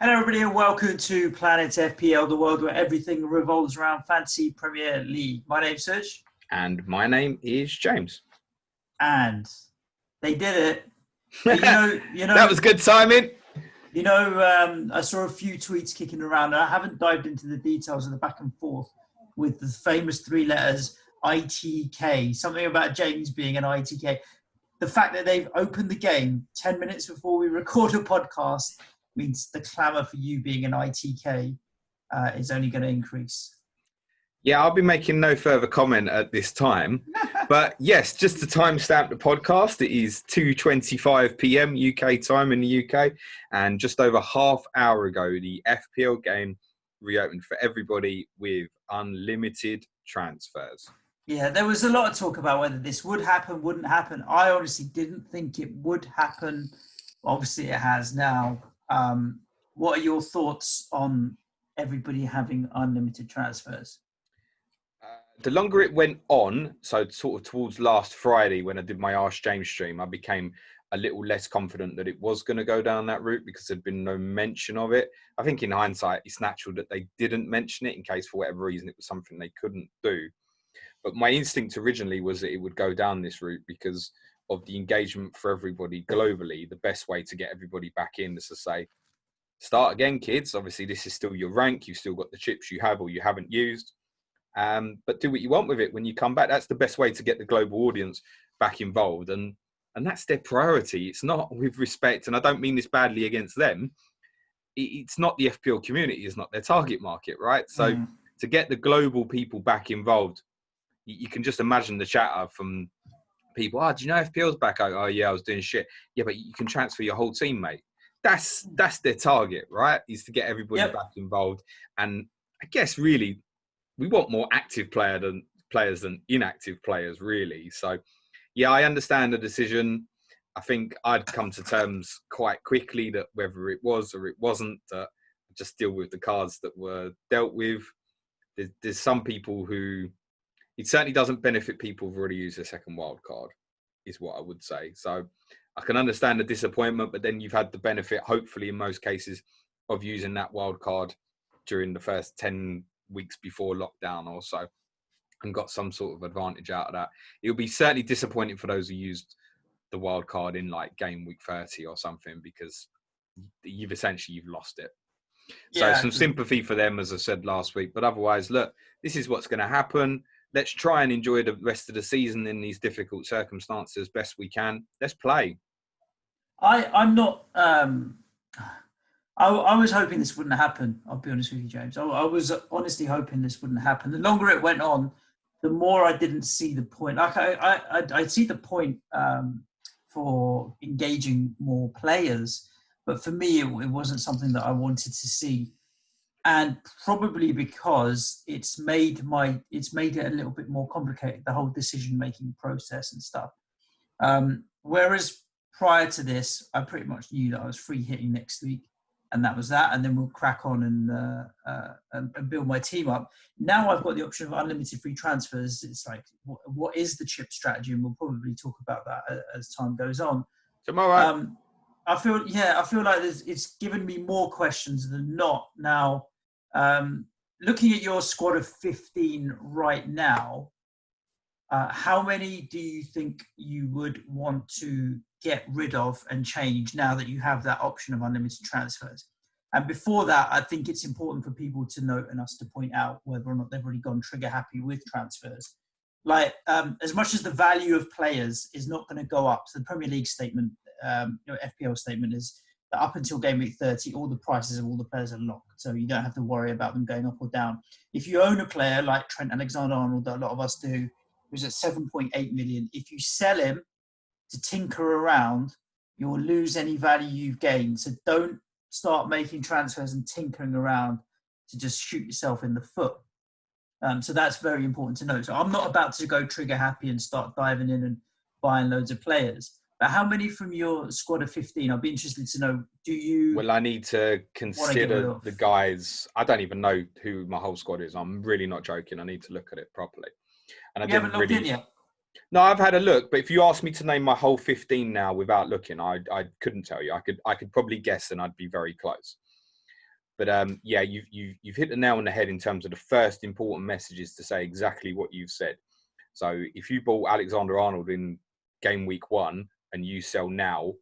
Hello, everybody, and welcome to Planet FPL, the world where everything revolves around Fantasy Premier League. My name's Suj. And my name is James. And they did it. That was good timing. I saw a few tweets kicking around, and I haven't dived into the details of the back and forth with the famous three letters ITK, something about James being an ITK. The fact that they've opened the game 10 minutes before we record a podcast means the clamour for you being an ITK is only going to increase. Yeah, I'll be making no further comment at this time. But yes, just to timestamp the podcast, it is 2:25 p.m. UK time in the UK. And just over half hour ago, the FPL game reopened for everybody with unlimited transfers. Yeah, there was a lot of talk about whether this would happen, wouldn't happen. I honestly didn't think it would happen. Obviously, it has now. What are your thoughts on everybody having unlimited transfers? The longer it went on, so sort of towards last Friday when I did my Ask James stream, I became a little less confident that it was going to go down that route because there'd been no mention of it. I think in hindsight, it's natural that they didn't mention it in case for whatever reason it was something they couldn't do. But my instinct originally was that it would go down this route because of the engagement for everybody globally. The best way to get everybody back in is to say, start again, kids. Obviously, this is still your rank. You've still got the chips you have or you haven't used. But do what you want with it when you come back. That's the best way to get the global audience back involved. And that's their priority. It's not with respect, and I don't mean this badly against them. It's not the FPL community. It's not their target market, right? So to get the global people back involved, you can just imagine the chatter from people. Oh, do you know FPL's back? Oh, yeah, I was doing shit. Yeah, but you can transfer your whole team, mate. That's their target, right? Is to get everybody back involved. And I guess really, we want more active players than inactive players, really. So, yeah, I understand the decision. I think I'd come to terms quite quickly that whether it was or it wasn't, just deal with the cards that were dealt with. There's some people who it certainly doesn't benefit people who've already used their second wild card, is what I would say. So I can understand the disappointment, but then you've had the benefit, hopefully in most cases, of using that wild card during the first 10 weeks before lockdown or so and got some sort of advantage out of that. It'll be certainly disappointing for those who used the wild card in like Gameweek 30 or something because you've lost it. So some sympathy for them, as I said last week. But otherwise, look, this is what's going to happen. Let's try and enjoy the rest of the season in these difficult circumstances best we can. Let's play. I'm not... I was hoping this wouldn't happen. I'll be honest with you, James. I was honestly hoping this wouldn't happen. The longer it went on, the more I didn't see the point. Like I see the point for engaging more players, but for me, it wasn't something that I wanted to see, and probably because it's made it a little bit more complicated, the whole decision-making process and stuff. Whereas prior to this, I pretty much knew that I was free hitting next week. And that was that. And then we'll crack on and build my team up. Now I've got the option of unlimited free transfers. It's like, what is the chip strategy? And we'll probably talk about that as time goes on. Tomorrow. I feel like it's given me more questions than not. Now, looking at your squad of 15 right now, how many do you think you would want to get rid of and change now that you have that option of unlimited transfers? And before that, I think it's important for people to note and us to point out whether or not they've already gone trigger happy with transfers. Like, as much as the value of players is not going to go up, so the Premier League statement, FPL statement is that up until game week 30, all the prices of all the players are locked. So you don't have to worry about them going up or down. If you own a player like Trent Alexander-Arnold, that a lot of us do, who's at 7.8 million, if you sell him to tinker around, you'll lose any value you've gained. So don't start making transfers and tinkering around to just shoot yourself in the foot. So that's very important to know. So I'm not about to go trigger happy and start diving in and buying loads of players. But how many from your squad of 15? I'll be interested to know, do you... Well, I need to consider the guys. I don't even know who my whole squad is. I'm really not joking. I need to look at it properly. And you haven't logged in yet? No, I've had a look, but if you ask me to name my whole 15 now without looking, I couldn't tell you. I could probably guess and I'd be very close. But yeah, you've hit the nail on the head in terms of the first important message is to say exactly what you've said. So if you bought Alexander-Arnold in game week 1 and you sell now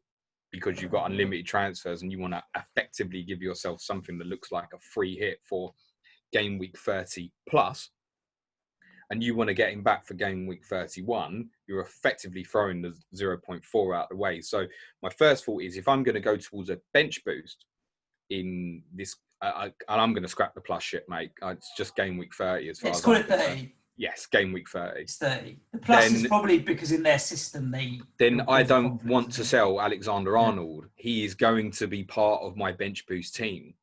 because you've got unlimited transfers and you want to effectively give yourself something that looks like a free hit for game week 30 plus, and you want to get him back for game week 31, you're effectively throwing the 0.4 out of the way. So my first thought is, if I'm going to go towards a bench boost in this, and I'm going to scrap the plus shit, mate. It's just game week 30 as far as I'm concerned. 30. Yes, game week 30. It's 30. The plus is probably because in their system Then I don't want to sell Alexander-Arnold. Yeah. He is going to be part of my bench boost team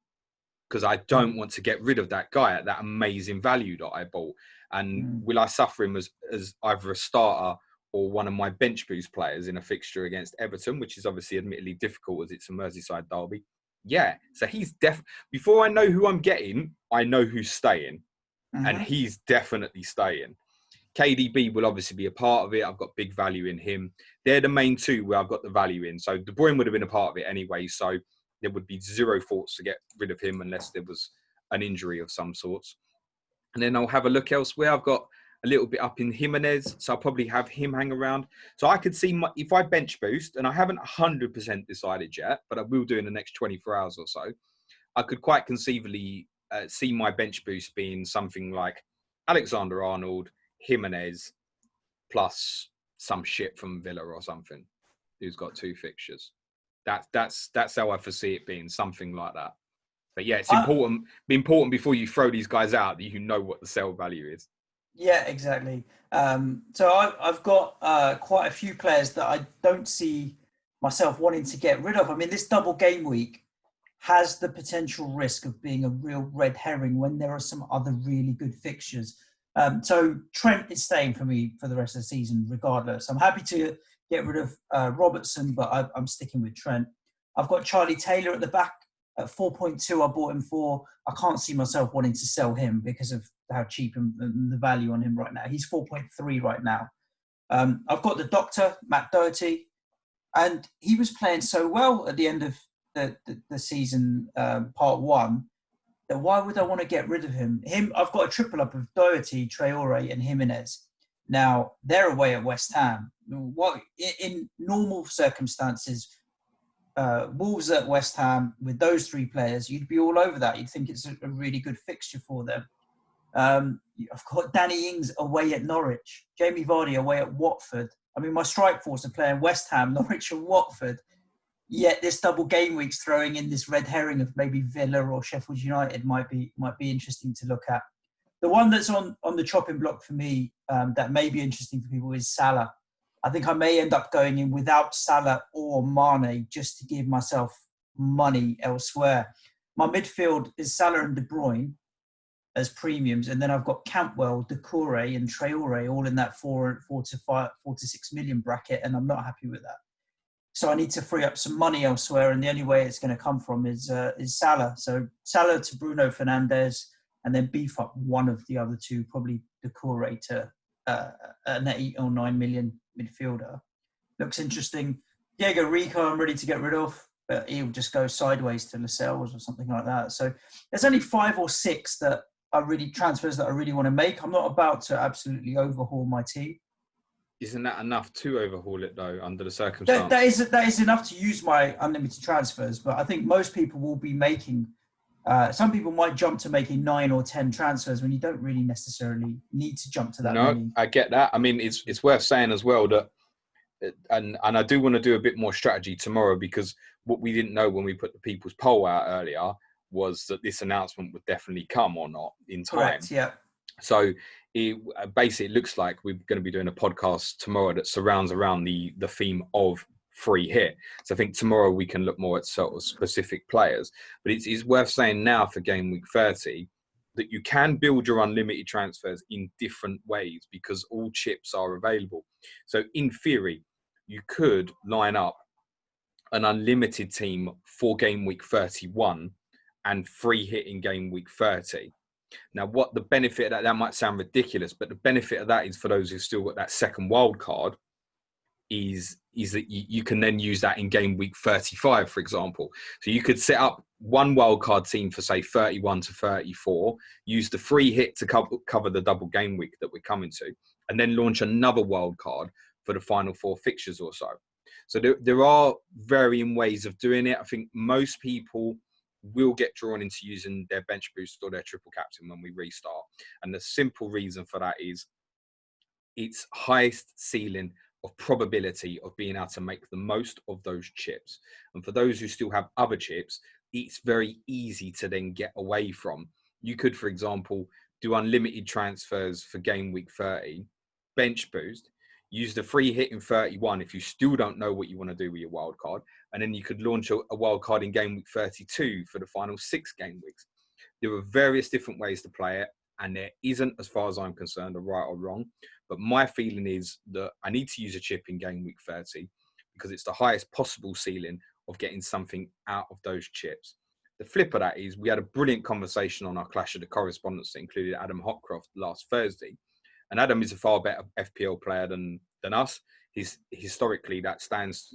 because I don't want to get rid of that guy at that amazing value that I bought. And will I suffer him as either a starter or one of my bench boost players in a fixture against Everton, which is obviously admittedly difficult as it's a Merseyside derby? Yeah. So he's before I know who I'm getting, I know who's staying. And he's definitely staying. KDB will obviously be a part of it. I've got big value in him. They're the main two where I've got the value in. So De Bruyne would have been a part of it anyway. So there would be zero thoughts to get rid of him unless there was an injury of some sorts. And then I'll have a look elsewhere. I've got a little bit up in Jimenez, so I'll probably have him hang around. So I could see if I bench boost, and I haven't 100% decided yet, but I will do in the next 24 hours or so, I could quite conceivably see my bench boost being something like Alexander-Arnold, Jimenez, plus some shit from Villa or something, who's got 2 fixtures. That's how I foresee it being, something like that. But yeah, it's important before you throw these guys out that you know what the sell value is. Yeah, exactly. So I've got quite a few players that I don't see myself wanting to get rid of. I mean, this double game week has the potential risk of being a real red herring when there are some other really good fixtures. So Trent is staying for me for the rest of the season, regardless. I'm happy to get rid of Robertson, but I'm sticking with Trent. I've got Charlie Taylor at the back at 4.2. I bought him for. I can't see myself wanting to sell him because of how cheap and the value on him right now. He's 4.3 right now. I've got the Doctor, Matt Doherty, and he was playing so well at the end of the season, part 1, that why would I want to get rid of him? I've got a triple up of Doherty, Traore, and Jimenez. Now, they're away at West Ham. What in normal circumstances, Wolves at West Ham with those 3 players, you'd be all over that. You'd think it's a really good fixture for them. I've got Danny Ings away at Norwich, Jamie Vardy away at Watford. I mean, my strike force are playing West Ham, Norwich, and Watford. Yet this double game week's throwing in this red herring of maybe Villa or Sheffield United might be interesting to look at. The one that's on the chopping block for me that may be interesting for people is Salah. I think I may end up going in without Salah or Mane just to give myself money elsewhere. My midfield is Salah and De Bruyne as premiums, and then I've got Cantwell, Doucouré, and Traore all in that 4 to 6 million bracket, and I'm not happy with that. So I need to free up some money elsewhere, and the only way it's going to come from is Salah. So Salah to Bruno Fernandes, and then beef up one of the other 2, probably Doucouré to an 8 or 9 million midfielder. Looks interesting. Diego Rico, I'm ready to get rid of, but he'll just go sideways to Lascelles or something like that. So there's only 5 or 6 that are really transfers that I really want to make. I'm not about to absolutely overhaul my team. Isn't that enough to overhaul it, though, under the circumstances? That is enough to use my unlimited transfers, but I think most people will be making... some people might jump to making 9 or 10 transfers when you don't really necessarily need to jump to that many. No, I get that. I mean, it's worth saying as well that... And I do want to do a bit more strategy tomorrow, because what we didn't know when we put the people's poll out earlier was that this announcement would definitely come or not in time. Correct, yeah. So it basically looks like we're going to be doing a podcast tomorrow that surrounds around the theme of free hit. So I think tomorrow we can look more at sort of specific players. But it's worth saying now for game week 30 that you can build your unlimited transfers in different ways because all chips are available. So in theory, you could line up an unlimited team for game week 31 and free hit in game week 30. Now, what the benefit of that might sound ridiculous, but the benefit of that is for those who've still got that second wild card, is that you can then use that in game week 35, for example. So you could set up one wildcard team for, say, 31 to 34, use the free hit to cover the double game week that we're coming to, and then launch another wildcard for the final 4 fixtures or so. So there are varying ways of doing it. I think most people will get drawn into using their bench boost or their triple captain when we restart. And the simple reason for that is its highest ceiling of probability of being able to make the most of those chips. And for those who still have other chips, it's very easy to then get away from. You could, for example, do unlimited transfers for game week 30, bench boost, use the free hit in 31 if you still don't know what you want to do with your wild card, and then you could launch a wild card in game week 32 for the final 6 game weeks. There are various different ways to play it, and there isn't, as far as I'm concerned, a right or wrong. But my feeling is that I need to use a chip in game week 30 because it's the highest possible ceiling of getting something out of those chips. The flip of that is we had a brilliant conversation on our Clash of the Correspondents that included Adam Hopcroft last Thursday. And Adam is a far better FPL player than us. Historically, that stands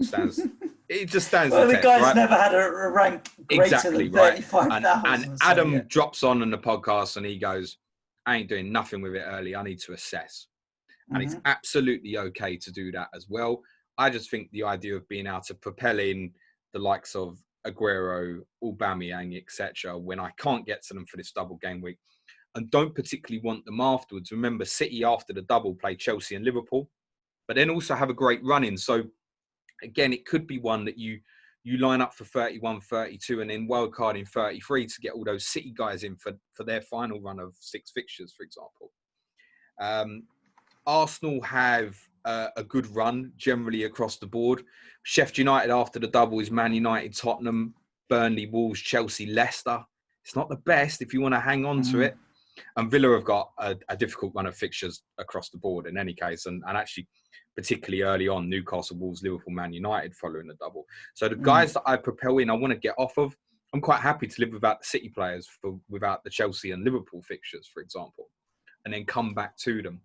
it just stands well, the test, guy's right? Never had a rank greater than 35,000. And Adam drops on the podcast and he goes, I ain't doing nothing with it early. I need to assess. And it's absolutely okay to do that as well. I just think the idea of being able to propel in the likes of Aguero, Aubameyang, etc., when I can't get to them for this double game week, and don't particularly want them afterwards. Remember, City after the double play Chelsea and Liverpool, but then also have a great run in. So again, it could be one that you line up for 31, 32, and then wildcard in 33 to get all those City guys in for their final run of 6 fixtures, for example. Arsenal have a good run generally across the board. Sheffield United after the double is Man United, Tottenham, Burnley, Wolves, Chelsea, Leicester. It's not the best if you want to hang on to it. And Villa have got a difficult run of fixtures across the board in any case. And actually, particularly early on, Newcastle, Wolves, Liverpool, Man United following the double. So the guys that I propel in, I want to get off of. I'm quite happy to live without the City players without the Chelsea and Liverpool fixtures, for example, and then come back to them.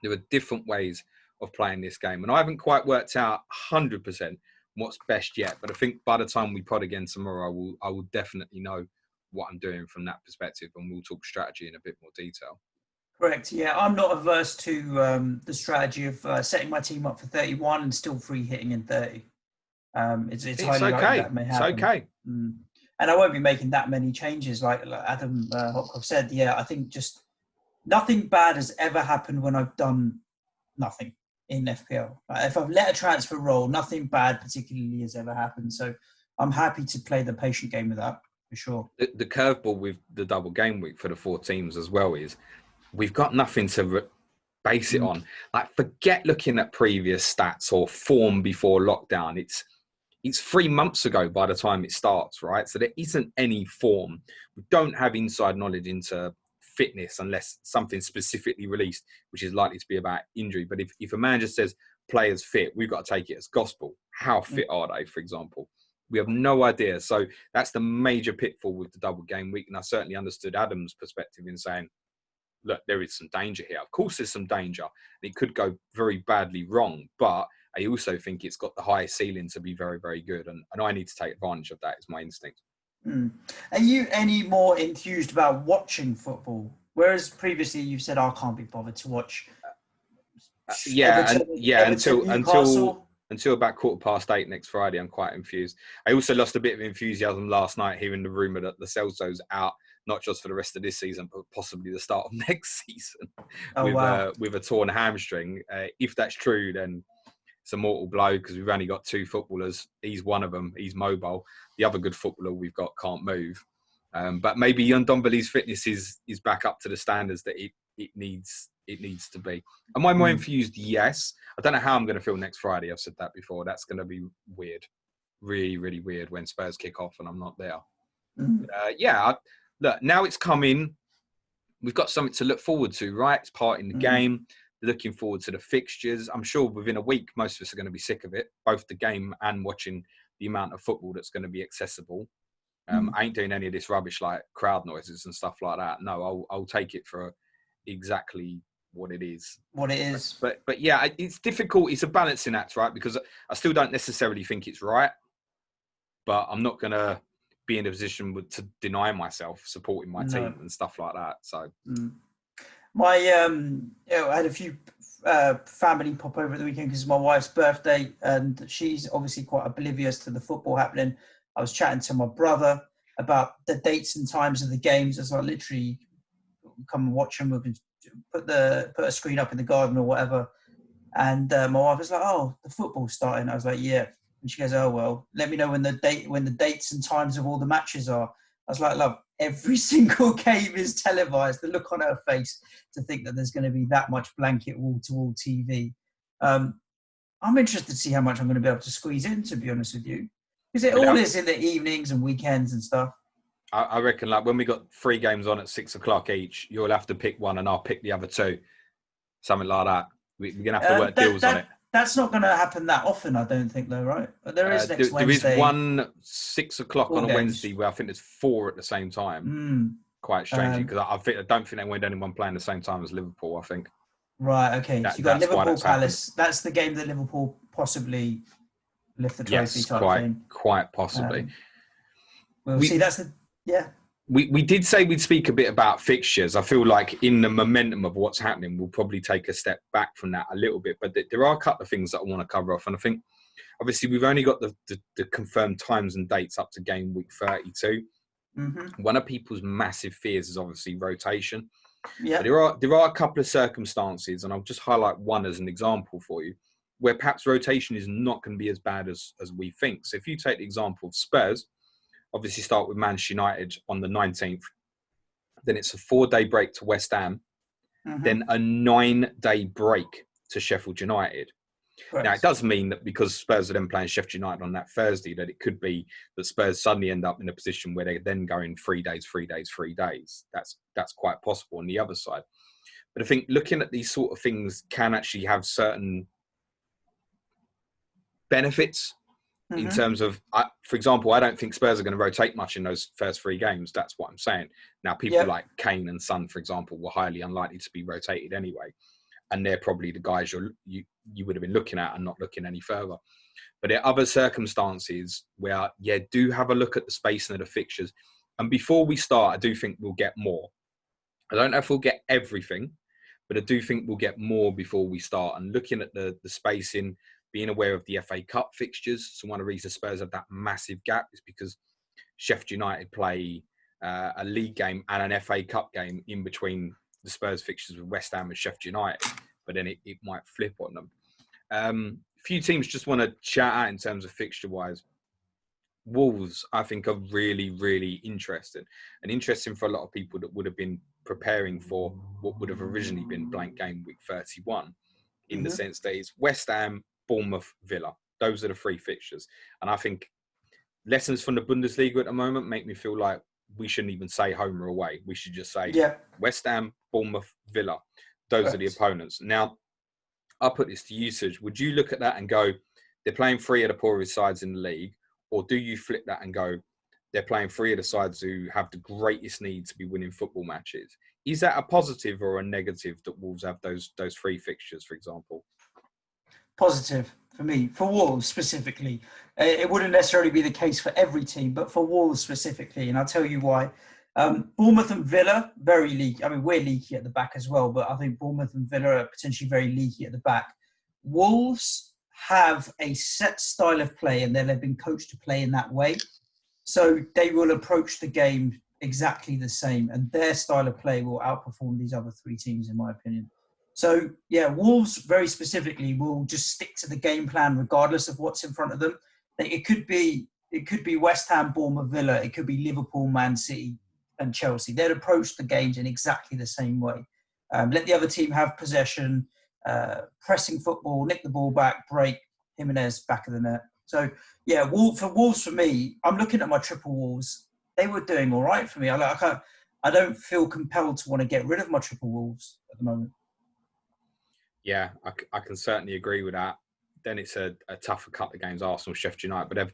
There are different ways of playing this game. And I haven't quite worked out 100% what's best yet. But I think by the time we pod again tomorrow, I will definitely know what I'm doing from that perspective, and we'll talk strategy in a bit more detail. Correct. Yeah, I'm not averse to the strategy of setting my team up for 31 and still free hitting in 30. It's highly likely that may happen. It's okay. And I won't be making that many changes, like Adam Hopcroft said. Yeah, I think just nothing bad has ever happened when I've done nothing in FPL. If I've let a transfer roll, nothing bad particularly has ever happened. So I'm happy to play the patient game with that. For sure. The curveball with the double game week for the 4 teams as well is we've got nothing to base it on. Like, forget looking at previous stats or form before lockdown. It's 3 months ago by the time it starts, right? So there isn't any form. We don't have inside knowledge into fitness unless something specifically released, which is likely to be about injury. But if a man just says players fit, we've got to take it as gospel. How fit are they, for example? We have no idea. So that's the major pitfall with the double game week. And I certainly understood Adam's perspective in saying, look, there is some danger here. Of course, there's some danger. It could go very badly wrong. But I also think it's got the highest ceiling to be very, very good. And I need to take advantage of that, is my instinct. Are you any more enthused about watching football? Whereas previously you've said, I can't be bothered to watch. Until about 8:15 next Friday, I'm quite enthused. I also lost a bit of enthusiasm last night hearing the rumour that Lo Celso's out, not just for the rest of this season, but possibly the start of next season with a torn hamstring. If that's true, then it's a mortal blow because we've only got 2 footballers. He's one of them. He's mobile. The other good footballer we've got can't move. But maybe Ndombele's fitness is back up to the standards that it needs to be. Am I more infused? Yes. I don't know how I'm going to feel next Friday. I've said that before. That's going to be weird. Really, really weird when Spurs kick off and I'm not there. Look, now it's coming. We've got something to look forward to, right? It's part in the game. Looking forward to the fixtures. I'm sure within a week, most of us are going to be sick of it, both the game and watching the amount of football that's going to be accessible. I ain't doing any of this rubbish like crowd noises and stuff like that. No, I'll take it for exactly what it is. What it is. But yeah, it's difficult. It's a balancing act, right? Because I still don't necessarily think it's right, but I'm not going to be in a position to deny myself supporting my team and stuff like that. So my I had a few family pop over at the weekend because it's my wife's birthday, and she's obviously quite oblivious to the football happening. I was chatting to my brother about the dates and times of the games. As I literally come and watch them, we can put a screen up in the garden or whatever. And my wife was like, "Oh, the football's starting." I was like, "Yeah." And she goes, "Oh well, let me know when the dates and times of all the matches are." I was like, "Love, every single game is televised." The look on her face to think that there's going to be that much blanket wall-to-wall TV. I'm interested to see how much I'm going to be able to squeeze in, to be honest with you, because it all is in the evenings and weekends and stuff. I reckon, like, when we got 3 games on at 6 o'clock each, you'll have to pick one and I'll pick the other 2, something like that. We're going to have to work deals on it. That's not going to happen that often, I don't think, though, right? But there is next Wednesday. There is one 6 o'clock on a Wednesday where I think there's 4 at the same time. Quite strangely, because I don't think they want anyone playing the same time as Liverpool, I think. Right, okay. So you've got Liverpool Palace. That's the game that Liverpool possibly lift the trophy type game. Quite possibly. We'll see. We did say we'd speak a bit about fixtures. I feel like in the momentum of what's happening, we'll probably take a step back from that a little bit. But there are a couple of things that I want to cover off. And I think, obviously, we've only got the confirmed times and dates up to game week 32. Mm-hmm. One of people's massive fears is obviously rotation. Yeah. But there are a couple of circumstances, and I'll just highlight one as an example for you, where perhaps rotation is not going to be as bad as we think. So if you take the example of Spurs, obviously start with Manchester United on the 19th. Then it's a 4-day break to West Ham. Mm-hmm. Then a 9-day break to Sheffield United. Correct. Now, it does mean that because Spurs are then playing Sheffield United on that Thursday, that it could be that Spurs suddenly end up in a position where they're then going 3 days, 3 days, 3 days. That's quite possible on the other side. But I think looking at these sort of things can actually have certain benefits. In terms of, for example, I don't think Spurs are going to rotate much in those first 3 games. That's what I'm saying. Now, people like Kane and Son, for example, were highly unlikely to be rotated anyway. And they're probably the guys you would have been looking at and not looking any further. But there are other circumstances where, do have a look at the spacing of the fixtures. And before we start, I do think we'll get more. I don't know if we'll get everything, but I do think we'll get more before we start. And looking at the spacing, being aware of the FA Cup fixtures. So one of the reasons Spurs have that massive gap is because Sheffield United play a league game and an FA Cup game in between the Spurs fixtures with West Ham and Sheffield United, but then it might flip on them. A few teams just want to chat out in terms of fixture-wise. Wolves, I think, are really, really interesting. And interesting for a lot of people that would have been preparing for what would have originally been blank game week 31, in the sense that it's West Ham, Bournemouth, Villa. Those are the 3 fixtures. And I think lessons from the Bundesliga at the moment make me feel like we shouldn't even say home or away. We should just say West Ham, Bournemouth, Villa. Those are the opponents. Now, I'll put this to you, Suj. Would you look at that and go, they're playing 3 of the poorest sides in the league? Or do you flip that and go, they're playing 3 of the sides who have the greatest need to be winning football matches? Is that a positive or a negative that Wolves have those 3 fixtures, for example? Positive for me, for Wolves specifically. It wouldn't necessarily be the case for every team, but for Wolves specifically, and I'll tell you why. Bournemouth and Villa, very leaky. I mean, we're leaky at the back as well, but I think Bournemouth and Villa are potentially very leaky at the back. Wolves have a set style of play, and they've been coached to play in that way. So they will approach the game exactly the same, and their style of play will outperform these other 3 teams, in my opinion. So, Wolves very specifically will just stick to the game plan regardless of what's in front of them. It could be West Ham, Bournemouth, Villa. It could be Liverpool, Man City and Chelsea. They'd approach the games in exactly the same way. Let the other team have possession, pressing football, nick the ball back, break, Jimenez, back of the net. So, for Wolves, for me, I'm looking at my triple Wolves. They were doing all right for me. I don't feel compelled to want to get rid of my triple Wolves at the moment. Yeah, I can certainly agree with that. Then it's a tougher couple of games, Arsenal, Sheffield United, but they have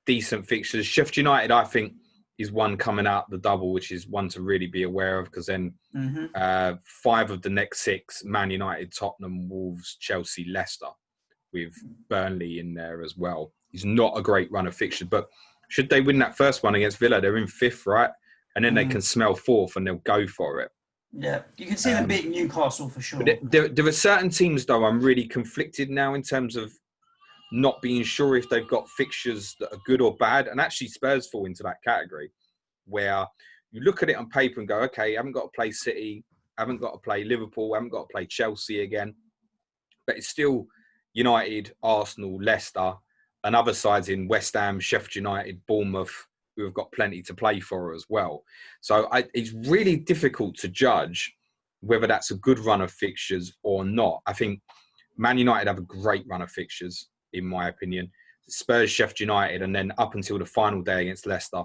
decent fixtures. Sheffield United, I think, is one coming out the double, which is one to really be aware of, because then 5 of the next 6, Man United, Tottenham, Wolves, Chelsea, Leicester, with Burnley in there as well. It's not a great run of fixtures, but should they win that first one against Villa, they're in 5th, right? And then they can smell 4th and they'll go for it. Yeah, you can see them beating Newcastle for sure. But there are certain teams, though, I'm really conflicted now in terms of not being sure if they've got fixtures that are good or bad. And actually Spurs fall into that category where you look at it on paper and go, okay, I haven't got to play City, I haven't got to play Liverpool, I haven't got to play Chelsea again. But it's still United, Arsenal, Leicester, and other sides in West Ham, Sheffield United, Bournemouth, who have got plenty to play for as well. So it's really difficult to judge whether that's a good run of fixtures or not. I think Man United have a great run of fixtures, in my opinion. Spurs, Sheffield United, and then up until the final day against Leicester,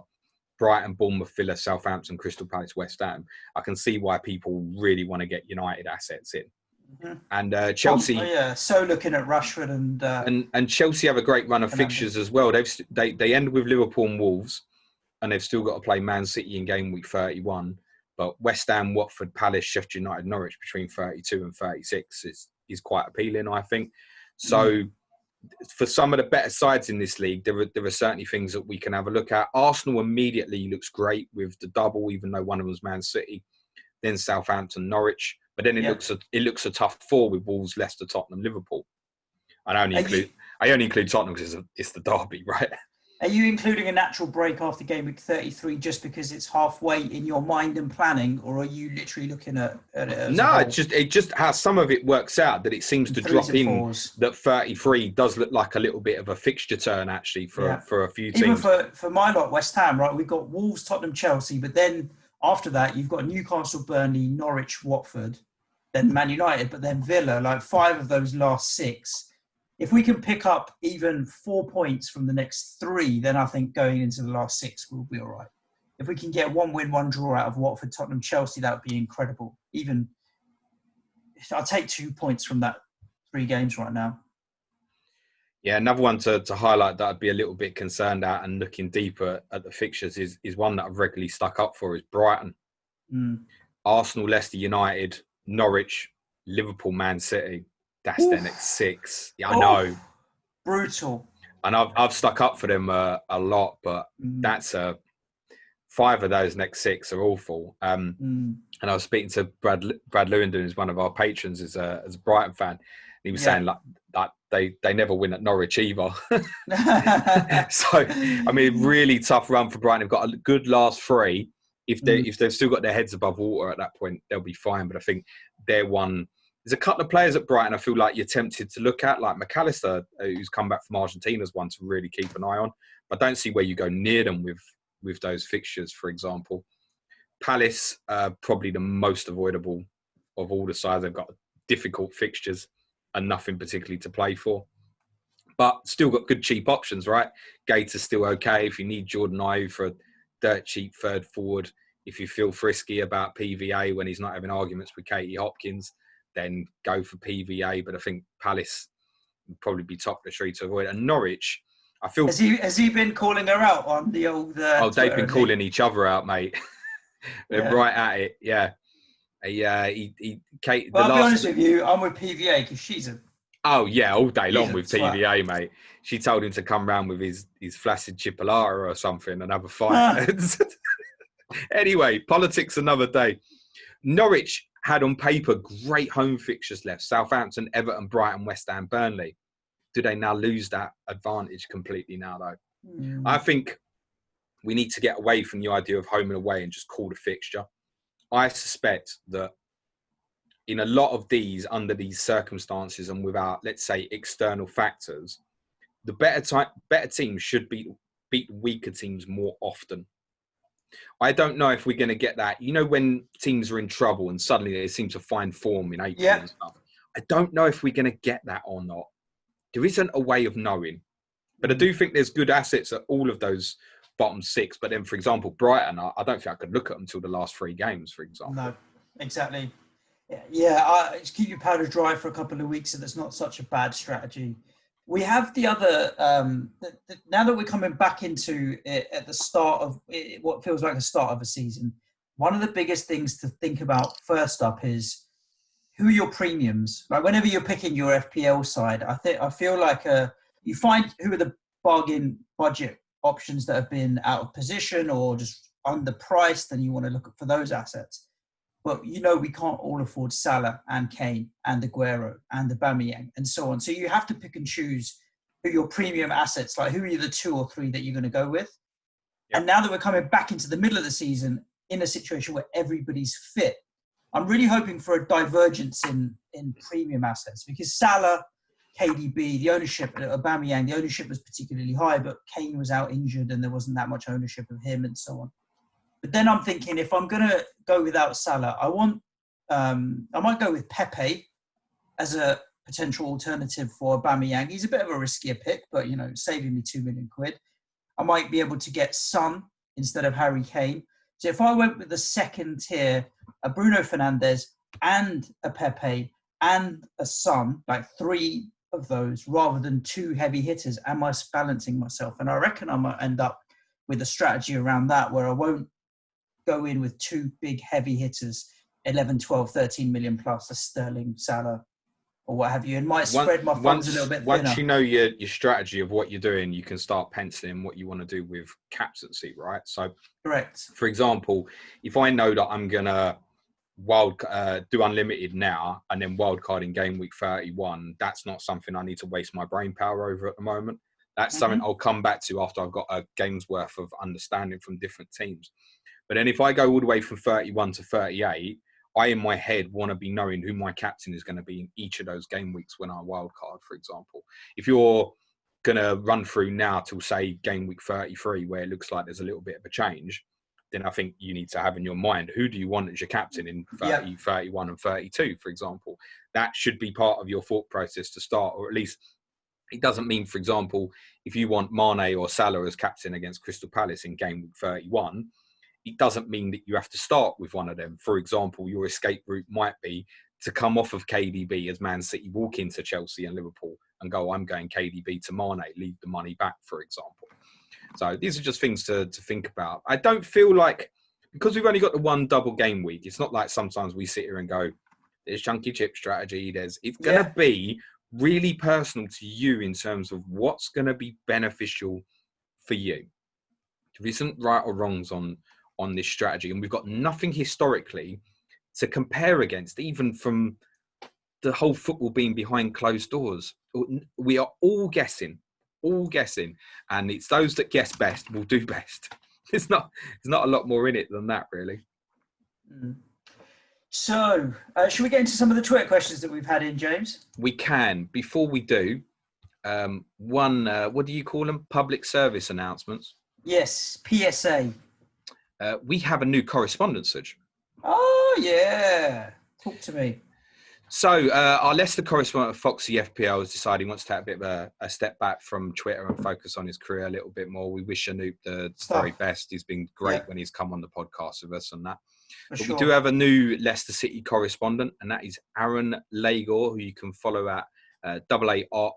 Brighton, Bournemouth, Villa, Southampton, Crystal Palace, West Ham. I can see why people really want to get United assets in. And Chelsea, so looking at Rashford and Chelsea have a great run of fixtures as well. They end with Liverpool and Wolves, and they've still got to play Man City in game week 31. But West Ham, Watford, Palace, Sheffield United, Norwich between 32 and 36 is quite appealing, I think. So for some of the better sides in this league, there are certainly things that we can have a look at. Arsenal immediately looks great with the double, even though one of them was Man City. Then Southampton, Norwich. But then it looks a tough 4 with Wolves, Leicester, Tottenham, Liverpool. I only include Tottenham because it's the derby, right? Are you including a natural break after game week 33 just because it's halfway in your mind and planning, or are you literally looking at it as it just how some of it works out, that it seems to drop in, that 33 does look like a little bit of a fixture turn actually for a few teams. Even for my lot, West Ham, right? We've got Wolves, Tottenham, Chelsea, but then after that you've got Newcastle, Burnley, Norwich, Watford, then Man United, but then Villa. Like 5 of those last 6. If we can pick up even 4 points from the next 3, then I think going into the last 6 we'll be all right. If we can get 1 win, 1 draw out of Watford, Tottenham, Chelsea, that would be incredible. Even I'll take 2 points from that 3 games right now. Yeah, another one to highlight that I'd be a little bit concerned at, and looking deeper at the fixtures, is one that I've regularly stuck up for, is Brighton. Arsenal, Leicester United, Norwich, Liverpool, Man City. That's their next 6. Yeah, I know. Brutal. And I've stuck up for them a lot, but that's 5 of those next 6 are awful. And I was speaking to Brad Lewington, who's one of our patrons, as a Brighton fan. And he was saying like they never win at Norwich either. So I mean, really tough run for Brighton. They've got a good last 3. If they've still got their heads above water at that point, they'll be fine. But I think they're one. There's a couple of players at Brighton I feel like you're tempted to look at, like McAllister, who's come back from Argentina, is one to really keep an eye on. But I don't see where you go near them with those fixtures, for example. Palace, probably the most avoidable of all the sides. They've got difficult fixtures and nothing particularly to play for. But still got good cheap options, right? Gator's still okay. If you need Jordan Ayew for a dirt cheap third forward, if you feel frisky about PVA when he's not having arguments with Katie Hopkins, then go for PVA. But I think Palace would probably be top of the tree to avoid. And Norwich, I feel... Has he been calling her out on the old... they've been calling each other out, mate. They're right at it, yeah. Kate, I'll be honest with you, I'm with PVA because she's a... Oh, yeah, all day long with PVA, mate. She told him to come round with his flaccid chipolata or something and have a fight. Anyway, politics another day. Norwich had on paper great home fixtures left. Southampton, Everton, Brighton, West Ham, Burnley. Do they now lose that advantage completely now, though? I think we need to get away from the idea of home and away and just call the fixture. I suspect that in a lot of these, under these circumstances and without, let's say, external factors, the better teams should beat weaker teams more often. I don't know if we're going to get that. You know, when teams are in trouble and suddenly they seem to find form in April and stuff. I don't know if we're going to get that or not. There isn't a way of knowing. But I do think there's good assets at all of those bottom 6. But then, for example, Brighton, I don't think I could look at them until the last 3 games, for example. No, exactly. Yeah, just keep your powder dry for a couple of weeks, and that's not such a bad strategy. We have the other, now that we're coming back into it at the start of what feels like the start of a season, one of the biggest things to think about first up is who are your premiums. Like whenever you're picking your FPL side, I feel like you find who are the bargain budget options that have been out of position or just underpriced, and you want to look for those assets. But we can't all afford Salah and Kane and Aguero and Aubameyang and so on. So you have to pick and choose who your premium assets, like who are the 2 or 3 that you're going to go with. Yep. And now that we're coming back into the middle of the season in a situation where everybody's fit, I'm really hoping for a divergence in premium assets, because Salah, KDB, the ownership, Aubameyang, the ownership was particularly high, but Kane was out injured and there wasn't that much ownership of him and so on. But then I'm thinking, if I'm going to go without Salah, I might go with Pepe as a potential alternative for Aubameyang. He's a bit of a riskier pick, but, saving me £2 million. I might be able to get Son instead of Harry Kane. So if I went with the second tier, a Bruno Fernandes and a Pepe and a Son, like 3 of those rather than 2 heavy hitters, am I balancing myself? And I reckon I might end up with a strategy around that where I won't go in with 2 big heavy hitters, 11, 12, 13 million plus, a Sterling, Salah, or what have you, and might spread my funds a little bit thinner. Once you know your strategy of what you're doing, you can start penciling what you want to do with captaincy, right? So, correct. For example, if I know that I'm gonna do unlimited now and then wildcard in game week 31, that's not something I need to waste my brain power over at the moment. That's something I'll come back to after I've got a game's worth of understanding from different teams. But then if I go all the way from 31 to 38, I, in my head, want to be knowing who my captain is going to be in each of those game weeks when I wildcard, for example. If you're going to run through now till, say, game week 33, where it looks like there's a little bit of a change, then I think you need to have in your mind, who do you want as your captain in 30, 31 and 32, for example. That should be part of your thought process to start, or at least it doesn't mean, for example, if you want Mane or Salah as captain against Crystal Palace in game week 31, it doesn't mean that you have to start with one of them. For example, your escape route might be to come off of KDB as Man City walk into Chelsea and Liverpool and go, I'm going KDB to Mane, leave the money back, for example. So these are just things to think about. I don't feel like, because we've only got the one double game week, it's not like sometimes we sit here and go, there's chunky chip strategy. It's going to be really personal to you in terms of what's going to be beneficial for you. There isn't right or wrongs on this strategy. And we've got nothing historically to compare against, even from the whole football being behind closed doors. We are all guessing. And it's those that guess best will do best. There's not a lot more in it than that, really. So, should we get into some of the Twitter questions that we've had in, James? We can. Before we do, what do you call them? Public service announcements? Yes, PSA. We have a new correspondent, Suj. Oh, yeah. Talk to me. So our Leicester correspondent, Foxy FPL, has decided he wants to take a bit of a step back from Twitter and focus on his career a little bit more. We wish Anoop the very best. He's been great when he's come on the podcast with us and that. But we do have a new Leicester City correspondent, and that is Aaron Lagor, who you can follow at AaronLagor.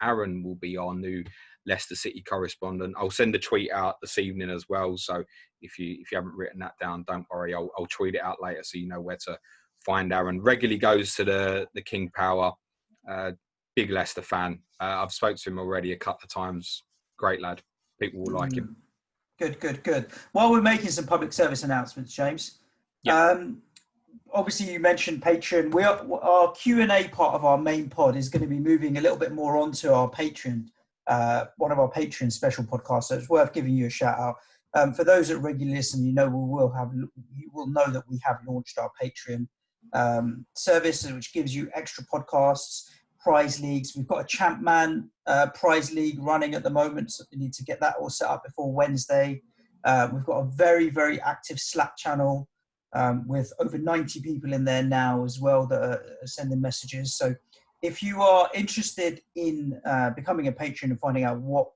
Aaron will be our new Leicester City correspondent. I'll send a tweet out this evening as well. So if you haven't written that down, don't worry. I'll tweet it out later so you know where to find Aaron. Regularly goes to the King Power. Big Leicester fan. I've spoken to him already a couple of times. Great lad. People will like him. Good. While we're making some public service announcements, James, obviously you mentioned Patreon. Our Q&A part of our main pod is going to be moving a little bit more onto our Patreon. One of our Patreon special podcasts, so it's worth giving you a shout out. For those that regularly listen, you will know that we have launched our Patreon service, which gives you extra podcasts, prize leagues. We've got a Champman prize league running at the moment, so we need to get that all set up before Wednesday. We've got a very, very active Slack channel with over 90 people in there now as well that are sending messages. So if you are interested in becoming a patron and finding out what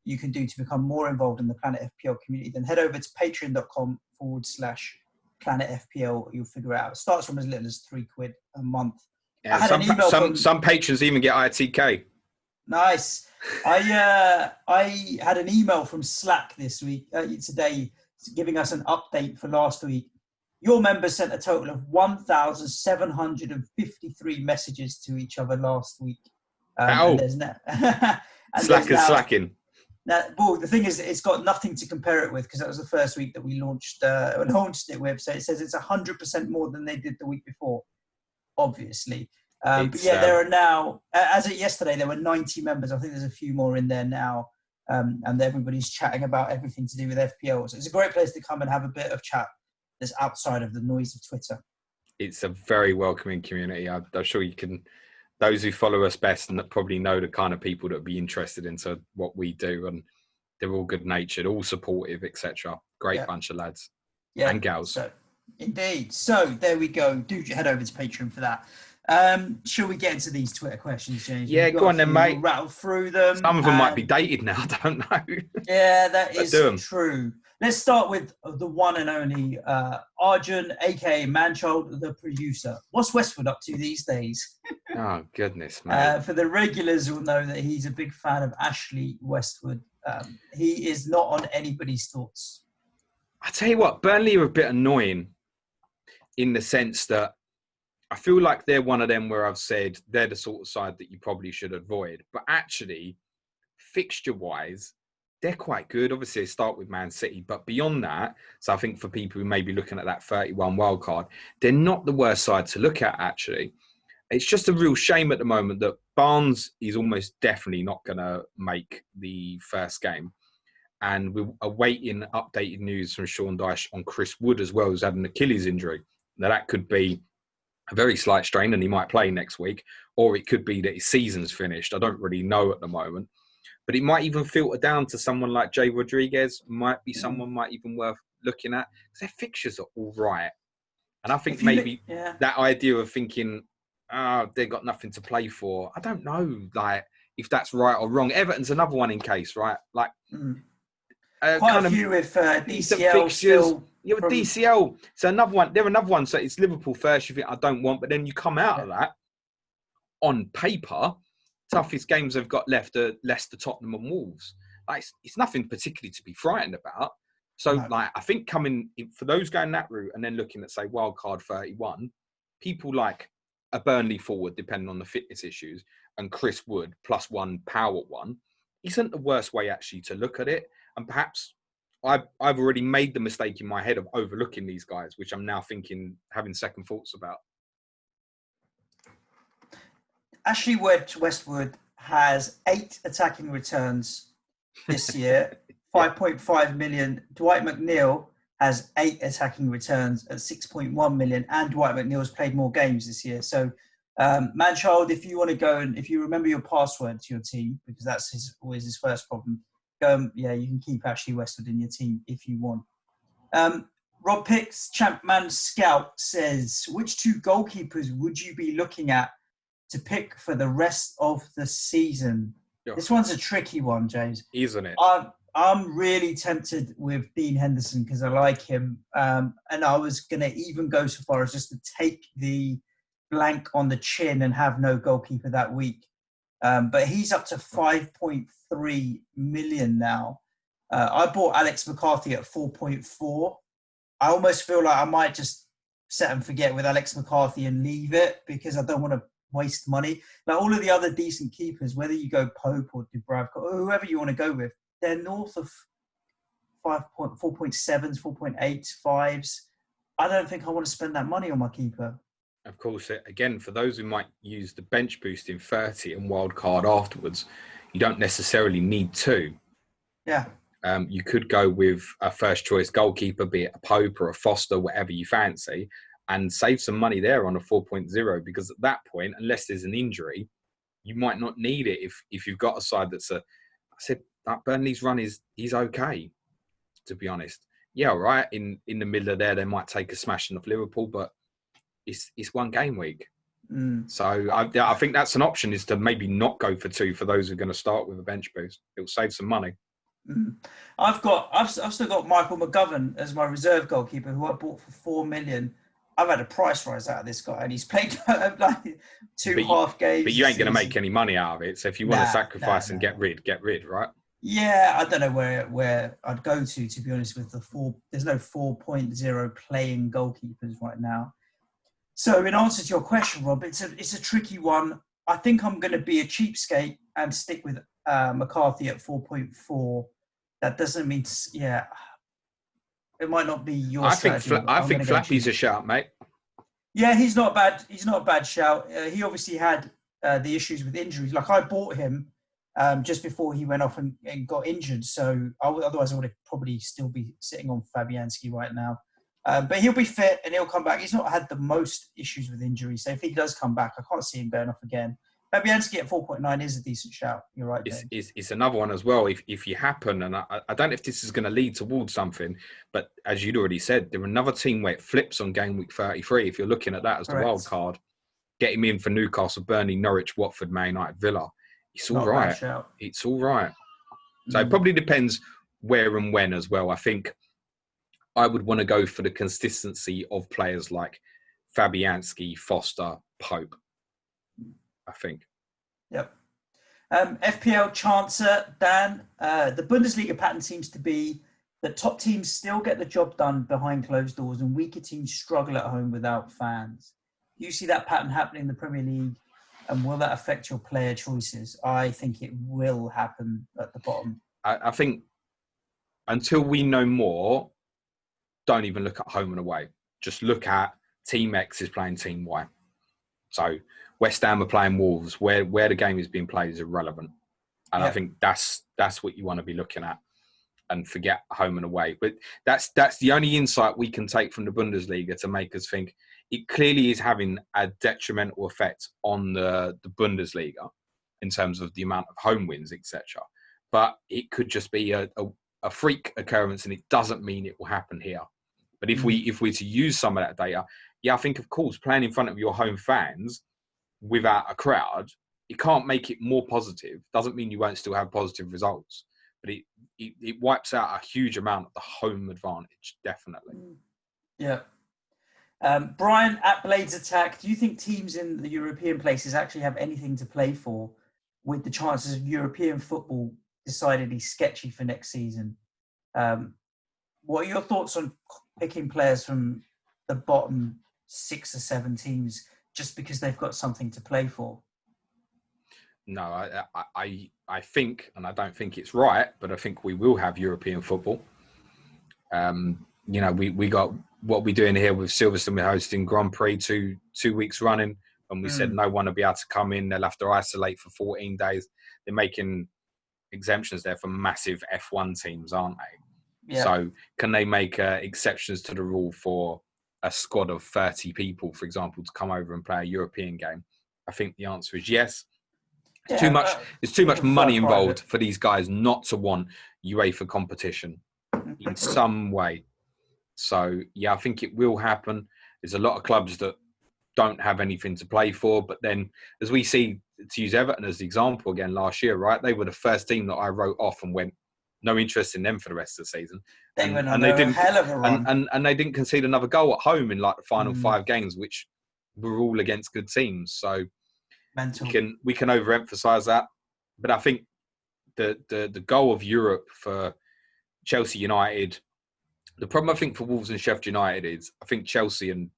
you can do to become more involved in the Planet FPL community, then head over to patreon.com/Planet FPL. You'll figure it out. It starts from as little as £3 a month. I Yeah, had an email from some patrons even get ITK. Nice. I had an email from Slack this week today giving us an update for last week. Your members sent a total of 1,753 messages to each other last week, and there's now slacking. Now, well, the thing is, it's got nothing to compare it with because that was the first week that we launched it with. So it says it's 100% more than they did the week before, obviously. But yeah, there are now, as of yesterday, there were 90 members. I think there's a few more in there now. And everybody's chatting about everything to do with FPL. So it's a great place to come and have a bit of chat that's outside of the noise of Twitter. It's a very welcoming community. I'm sure you can, those who follow us best and probably know the kind of people that would be interested into what we do. And they're all good natured, all supportive, etc. Great bunch of lads and gals. So, indeed. So there we go. Do head over to Patreon for that. Shall we get into these Twitter questions, James? Yeah, go on then, mate. We'll rattle through them. Some of them might be dated now. I don't know. Yeah, that is true. Let's start with the one and only Arjun, aka Manchild, the producer. What's Westwood up to these days? Oh, goodness, mate. For the regulars will know that he's a big fan of Ashley Westwood. He is not on anybody's thoughts. I tell you what, Burnley are a bit annoying in the sense that I feel like they're one of them where I've said they're the sort of side that you probably should avoid. But actually, fixture-wise, they're quite good. Obviously, they start with Man City. But beyond that, so I think for people who may be looking at that 31 wildcard, they're not the worst side to look at, actually. It's just a real shame at the moment that Barnes is almost definitely not going to make the first game. And we're awaiting updated news from Sean Dyche on Chris Wood as well, who's had an Achilles injury. Now, that could be a very slight strain and he might play next week, or it could be that his season's finished. I don't really know at the moment. But it might even filter down to someone like Jay Rodriguez, might be someone might even worth looking at. Because their fixtures are all right. And I think maybe that idea of thinking, they've got nothing to play for, I don't know, like, if that's right or wrong. Everton's another one in case, right? Like, quite a few with DCL still. Yeah, with DCL. So another one. They're another one. So it's Liverpool first. You think I don't want, but then you come out of that on paper. Toughest games they've got left are Leicester, Tottenham, and Wolves. Like it's nothing particularly to be frightened about. So like I think coming in, for those going that route and then looking at say wildcard 31, people like a Burnley forward, depending on the fitness issues, and Chris Wood +1 power one, isn't the worst way actually to look at it. And perhaps I've already made the mistake in my head of overlooking these guys, which I'm now thinking, having second thoughts about. Ashley Westwood has 8 attacking returns this year, 5.5 million. Dwight McNeil has 8 attacking returns at 6.1 million, and Dwight McNeil's played more games this year. So, Manchild, if you want to go and if you remember your password to your team, because that's always his first problem, you can keep Ashley Westwood in your team if you want. Rob Picks, Champman Scout, says, which 2 goalkeepers would you be looking at to pick for the rest of the season? Yeah. This one's a tricky one, James. Isn't it? I'm really tempted with Dean Henderson because I like him. And I was going to even go so far as just to take the blank on the chin and have no goalkeeper that week. But he's up to 5.3 million now. I bought Alex McCarthy at 4.4. I almost feel like I might just set and forget with Alex McCarthy and leave it because I don't want to waste money. Like all of the other decent keepers, whether you go Pope or Dubravka or whoever you want to go with, they're north of 4.7s, 4.8s, 5s. I don't think I want to spend that money on my keeper. Of course, again, for those who might use the bench boost in 30 and wild card afterwards, you don't necessarily need 2. Yeah. You could go with a first choice goalkeeper, be it a Pope or a Foster, whatever you fancy, and save some money there on a 4.0 because at that point, unless there's an injury, you might not need it if you've got a side that's I said that Burnley's run is okay, to be honest. Yeah, right. In the middle of there, they might take a smashing of Liverpool, but it's one game week. So I think that's an option, is to maybe not go for 2 for those who are going to start with a bench boost. It'll save some money. I've still got Michael McGovern as my reserve goalkeeper, who I bought for 4 million. I've had a price rise out of this guy, and he's played like two But half games. But you ain't going to this make season. any money out of it. So if you want to Nah, sacrifice and nah. get rid, right? Yeah, I don't know where I'd go to be honest. With there's no 4.0 playing goalkeepers right now. So in answer to your question, Rob, it's a tricky one. I think I'm going to be a cheapskate and stick with McCarthy at 4.4. That doesn't mean, it might not be your strategy. But I I'm going think to go Flappy's cheap. a shout, mate. Yeah, he's not bad. He's not a bad shout. He obviously had the issues with injuries. Like I bought him just before he went off and got injured. So otherwise I would have probably still be sitting on Fabianski right now. But he'll be fit and he'll come back. He's not had the most issues with injuries. So if he does come back, I can't see him going off again. Fabianski at 4.9 is a decent shout. You're right, James. It's another one as well. If you happen, and I don't know if this is going to lead towards something, but as you'd already said, they're another team where it flips on game week 33. If you're looking at that as Correct. the wild card, get him in for Newcastle, Burnley, Norwich, Watford, Man United, Villa. It's all right. It's all right. So it probably depends where and when as well. I think I would want to go for the consistency of players like Fabianski, Foster, Pope. I think. Yep. FPL chancer, Dan. The Bundesliga pattern seems to be that top teams still get the job done behind closed doors and weaker teams struggle at home without fans. Do you see that pattern happening in the Premier League? And will that affect your player choices? I think it will happen at the bottom. I think until we know more, don't even look at home and away. Just look at Team X is playing Team Y. So West Ham are playing Wolves. Where the game is being played is irrelevant. And I think that's what you want to be looking at and forget home and away. But that's the only insight we can take from the Bundesliga to make us think it clearly is having a detrimental effect on the Bundesliga in terms of the amount of home wins, etc. But it could just be a freak occurrence, and it doesn't mean it will happen here. But if we're to use some of that data, I think, of course, playing in front of your home fans without a crowd, it can't make it more positive. Doesn't mean you won't still have positive results, but it wipes out a huge amount of the home advantage, definitely. Yeah. Brian at Blades Attack, do you think teams in the European places actually have anything to play for with the chances of European football decidedly sketchy for next season? What are your thoughts on picking players from the bottom 6 or 7 teams just because they've got something to play for? No, I think, and I don't think it's right, but I think we will have European football. We got what we're doing here with Silverstone. We're hosting Grand Prix two weeks running, and we said no one will be able to come in. They'll have to isolate for 14 days. They're making exemptions there for massive F1 teams, aren't they? Yeah. So can they make exceptions to the rule for a squad of 30 people, for example, to come over and play a European game? I think the answer is yes. It's too much. There's too much money involved for these guys not to want UEFA competition in some way. So I think it will happen. There's a lot of clubs that don't have anything to play for, but then as we see, to use Everton as the example again last year, right? They were the first team that I wrote off and went, no interest in them for the rest of the season. They went on a hell of a run. And they didn't concede another goal at home in like the final 5 games, which were all against good teams. So we can overemphasize that. But I think the goal of Europe for Chelsea United, the problem I think for Wolves and Sheffield United is I think Chelsea and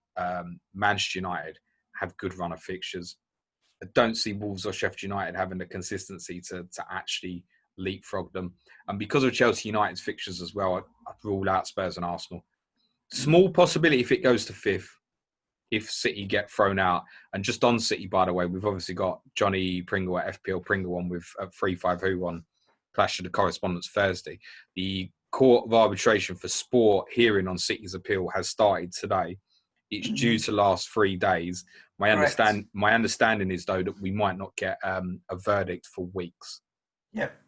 Manchester United have good run of fixtures. I don't see Wolves or Sheffield United having the consistency to actually leapfrog them. And because of Chelsea United's fixtures as well, I'd rule out Spurs and Arsenal. Small possibility if it goes to 5th, if City get thrown out. And just on City, by the way, we've obviously got Johnny Pringle at FPL Pringle on with 352 on Clash of the Correspondents Thursday. The Court of Arbitration for Sport hearing on City's appeal has started today. It's due to last 3 days. My understanding is, though, that we might not get a verdict for weeks. Yep.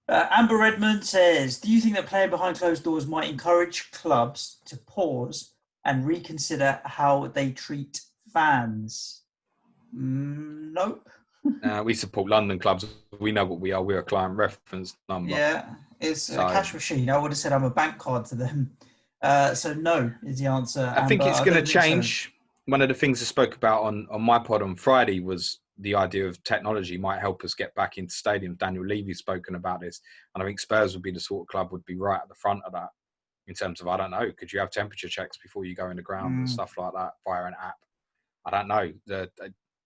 Amber Redmond says, do you think that playing behind closed doors might encourage clubs to pause and reconsider how they treat fans? Nope. We support London clubs. We know what we are. We're a client reference number. Yeah, it's a cash machine. I would have said I'm a bank card to them. So no is the answer, I think Amber. it's I going to don't think so. change. One of the things I spoke about on my pod on Friday was the idea of technology might help us get back into stadiums. Daniel Levy's spoken about this, and I think Spurs would be the sort of club would be right at the front of that in terms of, I don't know, could you have temperature checks before you go in the ground and stuff like that via an app? I don't know.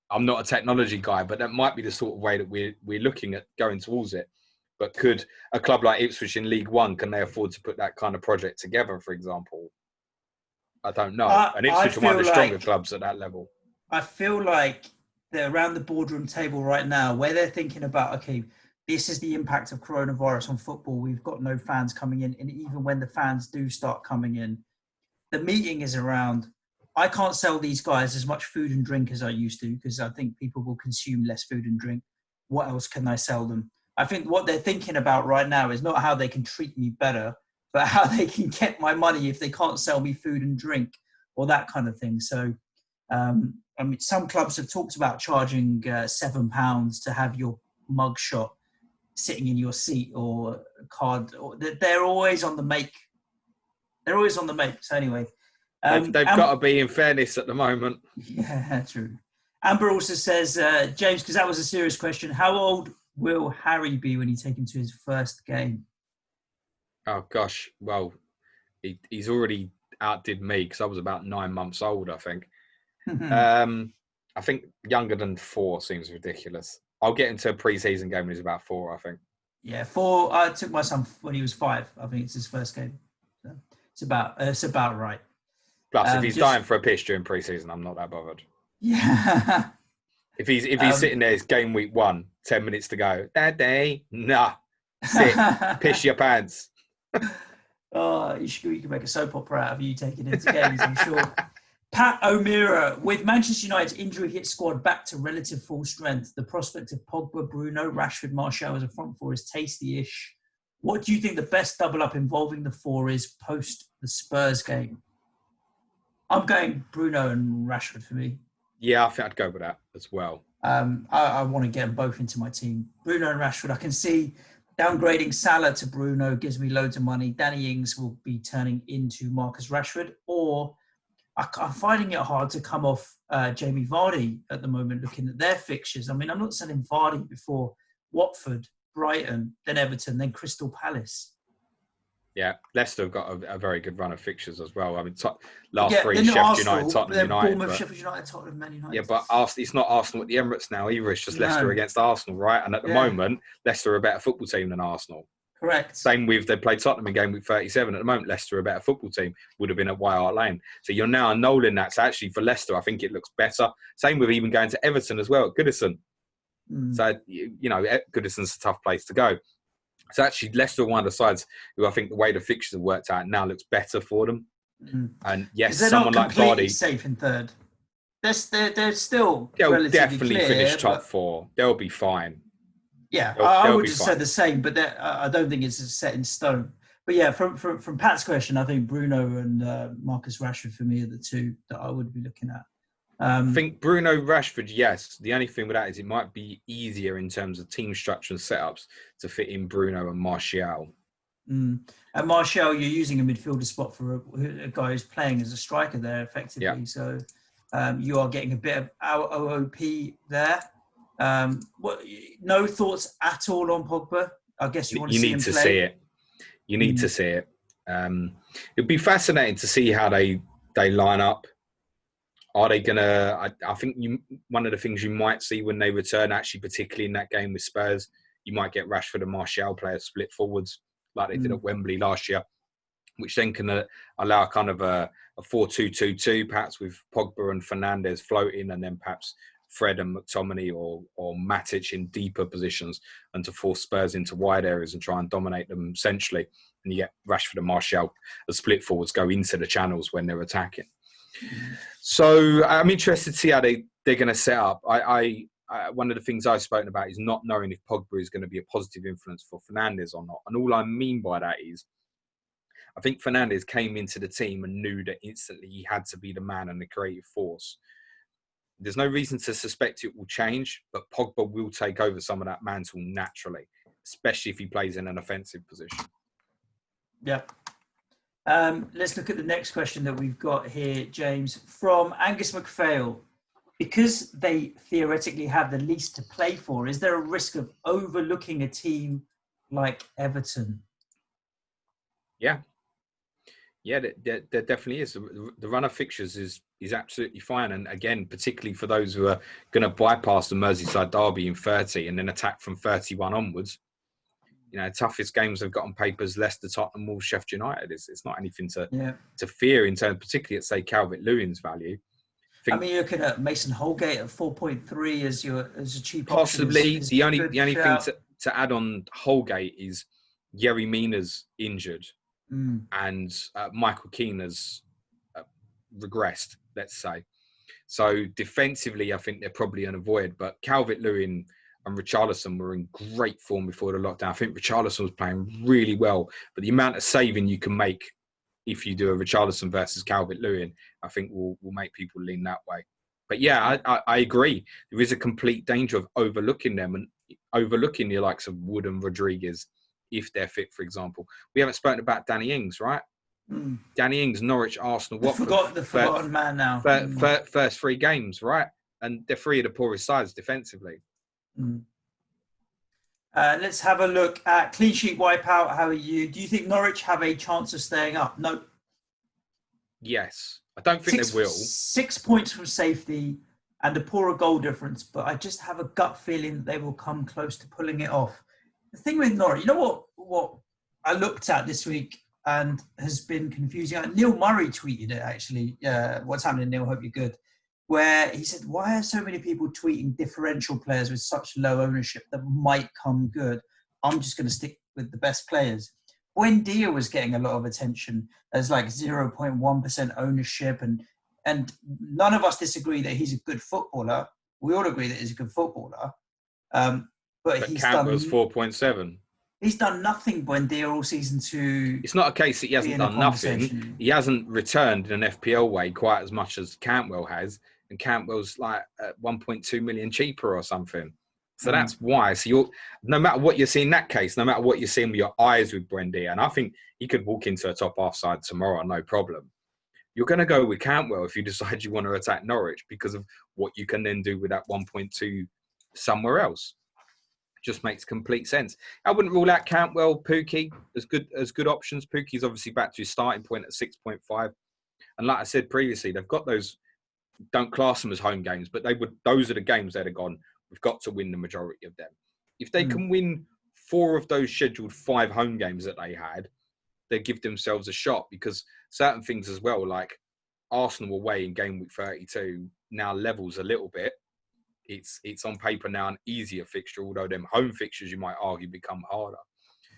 I'm not a technology guy, but that might be the sort of way that we're looking at going towards it. But could a club like Ipswich in League One, can they afford to put that kind of project together, for example? I don't know. And I Ipswich are one of feel the stronger like clubs at that level. I feel like they're around the boardroom table right now where they're thinking about, okay, this is the impact of coronavirus on football. We've got no fans coming in. And even when the fans do start coming in, the meeting is around, I can't sell these guys as much food and drink as I used to because I think people will consume less food and drink. What else can I sell them? I think what they're thinking about right now is not how they can treat me better, but how they can get my money if they can't sell me food and drink or that kind of thing. So, I mean, some clubs have talked about charging £7 to have your mug shot sitting in your seat or a card. Or they're always on the make. They're always on the make. So anyway, They've got to be, in fairness, at the moment. Yeah, true. Amber also says, James, because that was a serious question, how old will Harry be when you take him to his first game? Oh, gosh. Well, he's already outdid me because I was about 9 months old, I think. I think younger than 4 seems ridiculous. I'll get into a pre-season game when he's about 4, I think. Yeah, 4. I took my son when he was 5. I think it's his first game. So it's about right. Plus, if he's dying for a piss during pre-season, I'm not that bothered. Yeah. If he's sitting there, it's game week 1, 10 minutes to go. Daddy, nah, sit, piss your pants. Oh, you can make a soap opera out of you taking into games, I'm sure. Pat O'Meara, with Manchester United's injury hit squad back to relative full strength, the prospect of Pogba, Bruno, Rashford, Martial as a front four is tasty-ish. What do you think the best double up involving the 4 is post the Spurs game? I'm going Bruno and Rashford for me. Yeah, I think I'd go with that as well. I want to get them both into my team. Bruno and Rashford. I can see downgrading Salah to Bruno gives me loads of money. Danny Ings will be turning into Marcus Rashford, or I'm finding it hard to come off Jamie Vardy at the moment, looking at their fixtures. I mean, I'm not selling Vardy before Watford, Brighton, then Everton, then Crystal Palace. Yeah, Leicester have got a very good run of fixtures as well. I mean, last 3, Sheffield Arsenal, United, Tottenham then United. Bournemouth, Sheffield United, Tottenham, Man United. Yeah, but it's not Arsenal at the Emirates now either. It's just Leicester against Arsenal, right? And at the moment, Leicester are a better football team than Arsenal. Correct. Same with, they played Tottenham in game week 37. At the moment, Leicester are a better football team. Would have been at White Hart Lane. So you're now annulling that. So actually for Leicester, I think it looks better. Same with even going to Everton as well at Goodison. So, Goodison's a tough place to go. So actually, Leicester are one of the sides who I think the way the fixtures have worked out now looks better for them. And yes, someone like Vardy, safe in third. They're still they'll definitely clear, finish top 4. They'll be fine. Yeah, I would just say the same, but I don't think it's set in stone. But yeah, from Pat's question, I think Bruno and Marcus Rashford for me are the 2 that I would be looking at. I think Bruno Rashford, yes. The only thing with that is it might be easier in terms of team structure and setups to fit in Bruno and Martial. And Martial, you're using a midfielder spot for a guy who's playing as a striker there effectively. Yeah. So you are getting a bit of our OOP there. No thoughts at all on Pogba? I guess you want to see him play. See it. You need to see it. It'd be fascinating to see how they line up. Are they going to... I think one of the things you might see when they return, actually, particularly in that game with Spurs, you might get Rashford and Martial players split forwards like they did at Wembley last year, which then can allow kind of a 4-2-2-2, perhaps with Pogba and Fernandes floating, and then perhaps Fred and McTominay or Matic in deeper positions, and to force Spurs into wide areas and try and dominate them centrally. And you get Rashford and Martial as split forwards go into the channels when they're attacking. So I'm interested to see how they're going to set up. One of the things I've spoken about is not knowing if Pogba is going to be a positive influence for Fernandes or not. And all I mean by that is, I think Fernandes came into the team and knew that instantly he had to be the man and the creative force. There's no reason to suspect it will change, but Pogba will take over some of that mantle naturally, especially if he plays in an offensive position. Yeah. Let's look at the next question that we've got here, James, from Angus McPhail. Because they theoretically have the least to play for, is there a risk of overlooking a team like Everton? Yeah. Yeah, there definitely is. The run of fixtures is absolutely fine. And again, particularly for those who are going to bypass the Merseyside derby in 30 and then attack from 31 onwards, toughest games they've got on paper is Leicester, Tottenham, Wolves, Sheffield United. It's not anything to fear in terms, particularly at, say, Calvert-Lewin's value. I mean, you're looking at Mason Holgate at 4.3 as a cheap possibly option. the only thing to add on Holgate is Yerry Mina's injured and Michael Keane has regressed, let's say. So defensively, I think they're probably an avoid. But Calvert-Lewin and Richarlison were in great form before the lockdown. I think Richarlison was playing really well, but the amount of saving you can make if you do a Richarlison versus Calvert-Lewin, I think will make people lean that way. But yeah, I agree. There is a complete danger of overlooking them and overlooking the likes of Wood and Rodriguez if they're fit, for example. We haven't spoken about Danny Ings, right? Danny Ings, Norwich, Arsenal, Watford. The forgotten man now. First 3 games, right? And they're 3 of the poorest sides defensively. Let's have a look at clean sheet wipeout. How are you? Do you think Norwich have a chance of staying up? No. Yes. I don't think they will. 6 points from safety and a poorer goal difference, but I just have a gut feeling that they will come close to pulling it off. The thing with Norwich, you know what I looked at this week and has been confusing? Neil Murray tweeted it, actually. What's happening, Neil? Hope you're good. Where he said, why are so many people tweeting differential players with such low ownership that might come good? I'm just going to stick with the best players. Buendia was getting a lot of attention as like 0.1% ownership, and none of us disagree that he's a good footballer. We all agree that he's a good footballer. But he's Campbell's 4.7. He's done nothing, Buendia, all season 2. It's not a case that he hasn't done nothing. He hasn't returned in an FPL way quite as much as Cantwell has. And Cantwell's like 1.2 million cheaper or something. So that's why. So no matter what you see in that case, no matter what you're seeing with your eyes with Buendia, and I think he could walk into a top half side tomorrow, no problem. You're going to go with Cantwell if you decide you want to attack Norwich because of what you can then do with that 1.2 somewhere else. Just makes complete sense. I wouldn't rule out Cantwell, Pukki as good options. Pukki's obviously back to his starting point at 6.5. And like I said previously, they've got those, don't class them as home games, but those are the games that are gone. We've got to win the majority of them. If they can win 4 of those scheduled 5 home games that they had, they give themselves a shot, because certain things as well, like Arsenal away in Gameweek 32 now levels a little bit. It's on paper now an easier fixture, although them home fixtures, you might argue, become harder.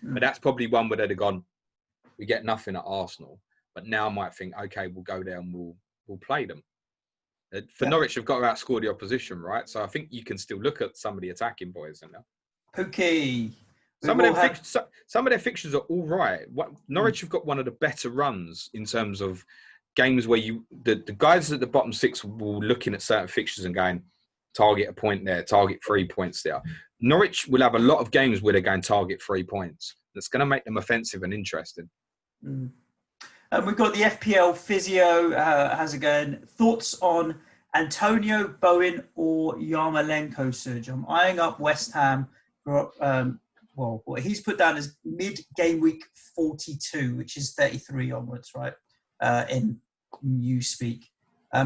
But that's probably one where they'd have gone, we get nothing at Arsenal. But now I might think, okay, we'll go there and we'll play them. For Norwich, they've got to outscore the opposition, right? So I think you can still look at some of the attacking boys in there. Okay. Some of their fixtures are all right. Norwich have got one of the better runs in terms of games where the guys at the bottom 6 will looking at certain fixtures and going, target a point there, target 3 points there. Norwich will have a lot of games where they're going target 3 points. That's going to make them offensive and interesting. We've got the FPL physio has again thoughts on Antonio, Bowen, or Yarmolenko. Suj, I'm eyeing up West Ham. What he's put down as mid-game week 42, which is 33 onwards, right? In you speak.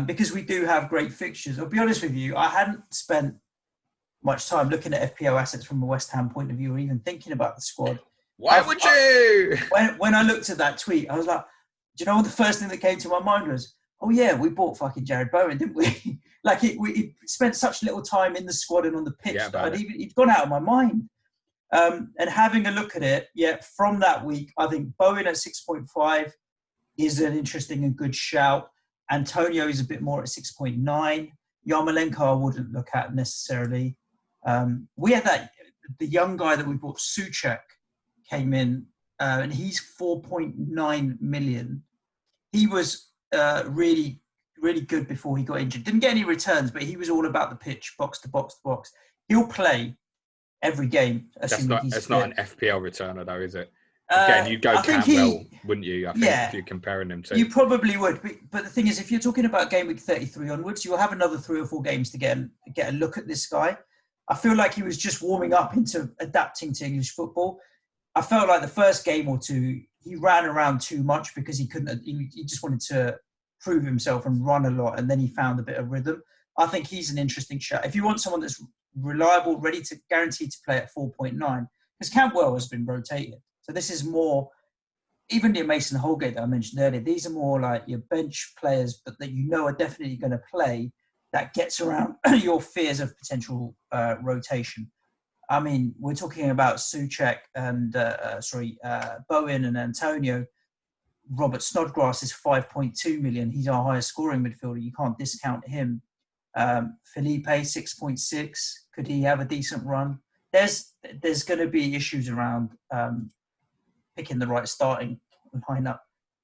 Because we do have great fixtures. I'll be honest with you, I hadn't spent much time looking at FPL assets from a West Ham point of view or even thinking about the squad. Why would you? When I looked at that tweet, I was like, do you know what the first thing that came to my mind was, oh yeah, we bought fucking Jared Bowen, didn't we? We spent such little time in the squad and on the pitch that he'd gone out of my mind. And having a look at it, from that week, I think Bowen at 6.5 is an interesting and good shout. Antonio is a bit more at 6.9. Yarmolenko I wouldn't look at necessarily. We had the young guy that we bought, Suchek, came in, and he's 4.9 million. He was really, really good before he got injured. Didn't get any returns, but he was all about the pitch, box to box to box. He'll play every game. That's not an FPL returner though, is it? Again, you'd go I think Cantwell, wouldn't you? I think yeah, if you're comparing them to. you probably would. But the thing is, if you're talking about game week 33 onwards, you'll have another 3 or 4 games to get a look at this guy. I feel like he was just warming up into adapting to English football. I felt like the first game or two, he ran around too much because he couldn't. He just wanted to prove himself and run a lot, and then he found a bit of rhythm. I think he's an interesting shot. If you want someone that's reliable, ready to guaranteed to play at 4.9, because Cantwell has been rotated. So this is more, even the Mason Holgate that I mentioned earlier, these are more like your bench players, but that you know are definitely going to play, that gets around your fears of potential rotation. I mean, we're talking about Souček and, Bowen and Antonio. Robert Snodgrass is 5.2 million. He's our highest scoring midfielder. You can't discount him. Felipe, 6.6. Could he have a decent run? There's going to be issues around picking the right starting lineup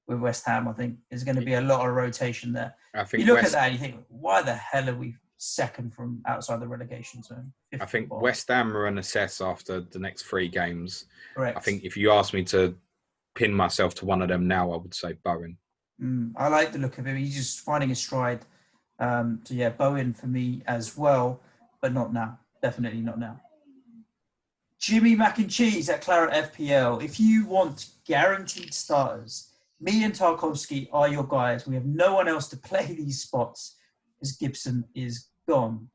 with West Ham. I think there's going to be a lot of rotation there. I think you look at that and you think, why the hell are we second from outside the relegation zone? I think West Ham are an assess after the next 3 games. Correct. I think if you ask me to pin myself to one of them now, I would say Bowen. I like the look of him. He's just finding his stride. So yeah, Bowen for me as well, but not now. Definitely not now. Jimmy Mac and Cheese at Claret FPL. If you want guaranteed starters, me and Tarkowski are your guys. We have no one else to play these spots because Gibson is gone.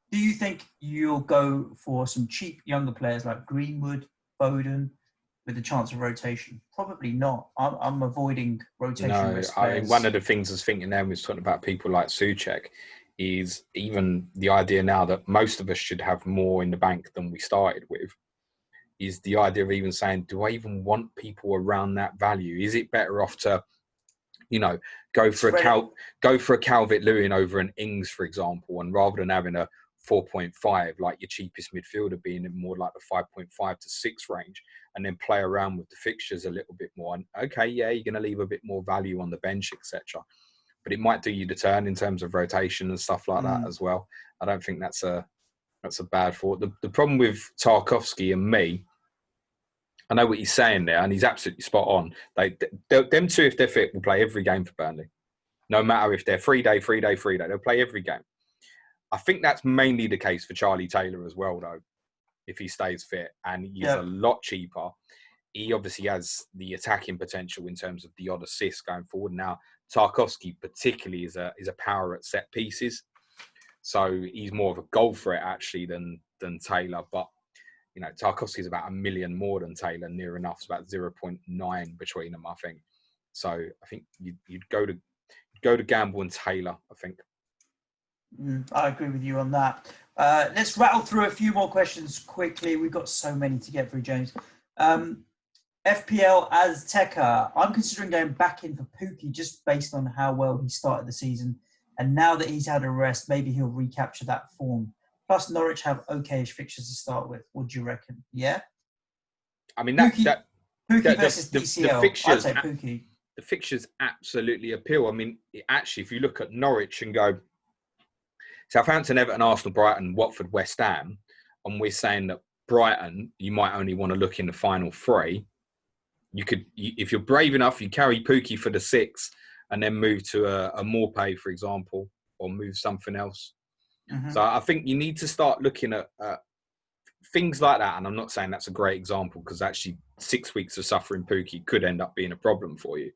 Do you think you'll go for some cheap younger players like Greenwood, Foden, with a chance of rotation? Probably not. I'm avoiding rotation. No, one of the things I was thinking then was talking about people like Souček, is even the idea now that most of us should have more in the bank than we started with, is the idea of even saying, do I even want people around that value? Is it better off to, go for a Calvert-Lewin over an Ings, for example, and rather than having a 4.5, like your cheapest midfielder being in more like the 5.5 to 6 range, and then play around with the fixtures a little bit more. And okay, yeah, you're going to leave a bit more value on the bench, etc. But it might do you the turn in terms of rotation and stuff like that as well. I don't think that's a bad thought. The problem with Tarkowski and me, I know what he's saying there, and he's absolutely spot on. Them two, if they're fit, will play every game for Burnley. No matter if they're 3-day, they'll play every game. I think that's mainly the case for Charlie Taylor as well, though, if he stays fit, and he's a lot cheaper. He obviously has the attacking potential in terms of the odd assist going forward. Now, Tarkowski particularly is a power at set pieces, so he's more of a goal threat actually than Taylor. But Tarkowski is about $1 million more than Taylor, near enough. It's about 0.9 between them, I think. So I think you'd go to Gamble and Taylor, I think. I agree with you on that. Let's rattle through a few more questions quickly. We've got so many to get through, James. FPL Azteca. I'm considering going back in for Pookie just based on how well he started the season. And now that he's had a rest, maybe he'll recapture that form. Plus, Norwich have okay-ish fixtures to start with. What do you reckon? Yeah? I mean, Pookie versus DCL. Fixtures, I'd say Pookie. The fixtures absolutely appeal. I mean, actually, if you look at Norwich and go Southampton, Everton, Arsenal, Brighton, Watford, West Ham, and we're saying that Brighton, you might only want to look in the final 3. You could, if you're brave enough, you carry Pookie for the 6 and then move to a Morpay, for example, or move something else. Mm-hmm. So I think you need to start looking at things like that. And I'm not saying that's a great example because actually 6 weeks of suffering Pookie could end up being a problem for you.